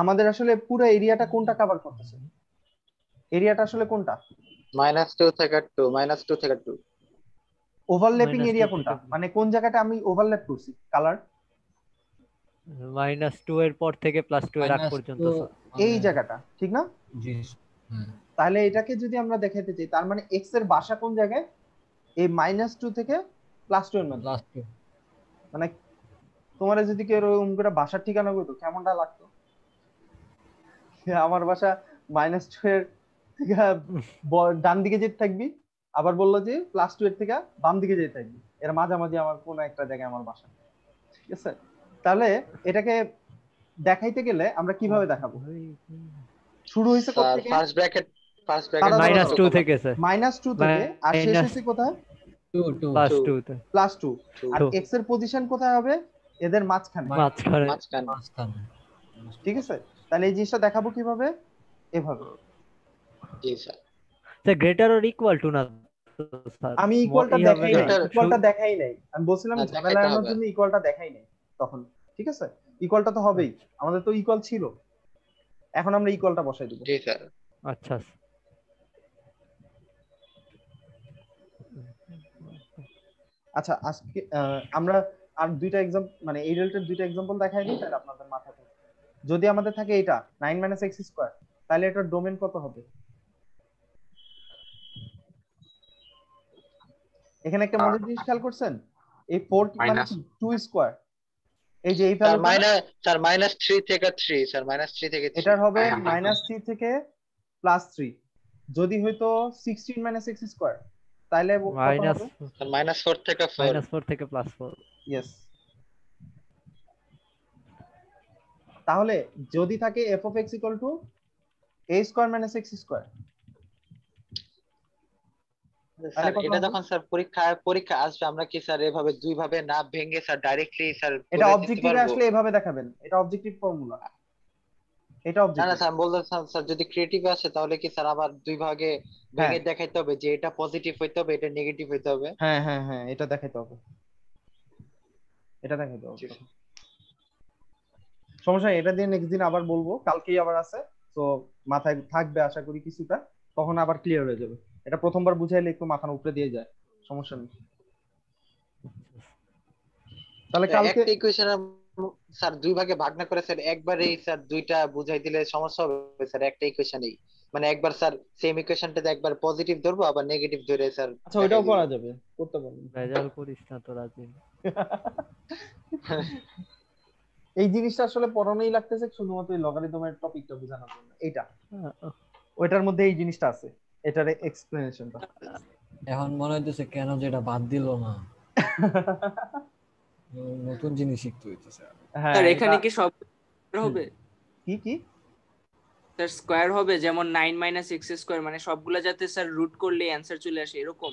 আমাদের আসলে পুরো এরিয়াটা কোনটা কভার করতেছে? এরিয়াটা আসলে কোনটা? -2 থেকে 2, -2 থেকে 2। ওভারল্যাপিং এরিয়া কোনটা? মানে কোন জায়গাটা আমি ওভারল্যাপ করছি কালার? -2 এর পর থেকে +2 এর আগ পর্যন্ত এই জায়গাটা, ঠিক না? জি। তাহলে এটাকে যদি আমরা দেখাইতে চাই, তার মানে x এর বাসা কোন জায়গায়? এই -2 থেকে +2 এর মধ্যে। মানে তোমার যদি কেউ এরকম করে বাসার ঠিকানা বলতো কেমনটা লাগতো? আমার বাসা -2 এর থেকে ডান দিকে যেতে থাকবি, আবার বললো যে +2 এর থেকে বাম দিকে যেতে থাকবি, এর মাঝামাঝি আমার কোন একটা জায়গায় আমার বাসা। ঠিক আছে, তাহলে এটাকে দেখাইতে গেলে আমরা কিভাবে দেখাবো? শুরু হইছে কোথা থেকে? ফার্স্ট ব্র্যাকেট -2 থেকে স্যার। -2 থেকে আর শেষ হইছে কোথায়? +2 তে। +2 আর x এর পজিশন কোথায় হবে? এদের মাঝখানে। মাঝখানে। ঠিক আছে, তাহলে এই জিনিসটা দেখাবো কিভাবে? এভাবে। জি sir. Sir greater or equal to না স্যার? আমি ইকুয়ালটা দেখাই নাই, ইকুয়ালটা দেখাই নাই। আমি বলছিলাম ঝামেলা এড়ানোর জন্য ইকুয়ালটা দেখাই নাই তখন। ঠিক আছে, ইকুয়ালটা তো হবেই, আমাদের তো ইকুয়াল ছিল, এখন আমরা ইকুয়ালটা বসাই দেব। জি স্যার। আচ্ছা আচ্ছা, আজকে আমরা আর দুইটা एग्जांपल মানে এই রিলেটেড দুইটা एग्जांपल দেখাই দিই তাহলে আপনাদের মাথায় থাকে। যদি আমাদের থাকে এটা 9 - x², তাহলে এটার ডোমেন কত হবে? এখানে একটা মজার জিনিস খেয়াল করছেন, এই 4 মানে 2 স্কয়ার, এই যে এই ভ্যালুটা স্যার -3 থেকে 3 স্যার, -3 থেকে 3 এটার হবে -3 থেকে +3। যদি হয়তো 16 - x², তাহলে কত হবে? -4 থেকে 4। -4 থেকে +4। यस। তাহলে যদি থাকে f of x = a² - x², sir এটা যখন স্যার পরীক্ষা আসবে, আমরা কি স্যার এভাবে দুই ভাবে না ভেঙে স্যার ডাইরেক্টলি স্যার এটা অবজেক্টিভে আসলে এভাবে দেখাবেন, এটা অবজেক্টিভ ফর্মুলা, এটা অবজেক্টিভ। না স্যার বলতেছেন স্যার যদি ক্রিয়েটিভ আসে তাহলে কি স্যার আবার দুই ভাগে ভেঙে দেখাইতে হবে যে এটা পজিটিভ হইতে হবে, এটা নেগেটিভ হইতে হবে? হ্যাঁ হ্যাঁ হ্যাঁ, এটা দেখাইতে হবে, এটা দেখাইতে হবে। সমস্যা নেই, এটা দিয়ে নেক্সট দিন আবার বলবো, কালকেই আবার আছে, তো মাথায় থাকবে আশা করি কিছুটা, তখন আবার ক্লিয়ার হয়ে যাবে। এটা প্রথমবার বুঝাইলে একটু মাথার উপরে দিয়ে যায়, সমস্যা নেই। তাহলে কালকে একটা ইকুয়েশন স্যার দুই ভাগে ভাগ না করে স্যার একবারেই স্যার দুইটা বুঝাই দিলে সমস্যা হবে স্যার? একটা ইকুয়েশনই মানে একবার স্যার সেম ইকুয়েশনটাতে একবার পজিটিভ ধরবো আবার নেগেটিভ ধরে স্যার। আচ্ছা, ওইটাও করা যাবে, করতে পারবেন। ভেজাল করিস না তো রাজি। এই জিনিসটা আসলে পড়ানোই লাগতেছে শুধুমাত্র এই লগারিদমের টপিকটা বোঝানোর জন্য। এইটা ওইটার মধ্যে এই জিনিসটা আছে, এটার এক্সপ্লেনেশনটা। এখন মনে হইতেছে কেন যেটা বাদ দিল না, নতুন জিনিস শিখতে হইতেছে। স্যার এখানে কি সব হবে? কি স্যার স্কয়ার হবে, যেমন 9 - x² মানে সবগুলা যাতে স্যার রুট করলে অ্যানসার চলে আসে এরকম?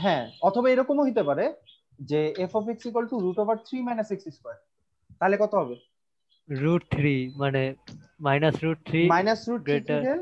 হ্যাঁ, অথবা এরকমও হতে পারে যে f of x = √3 - x², তাহলে কত হবে? √3 মানে -√3 -√3 থেকে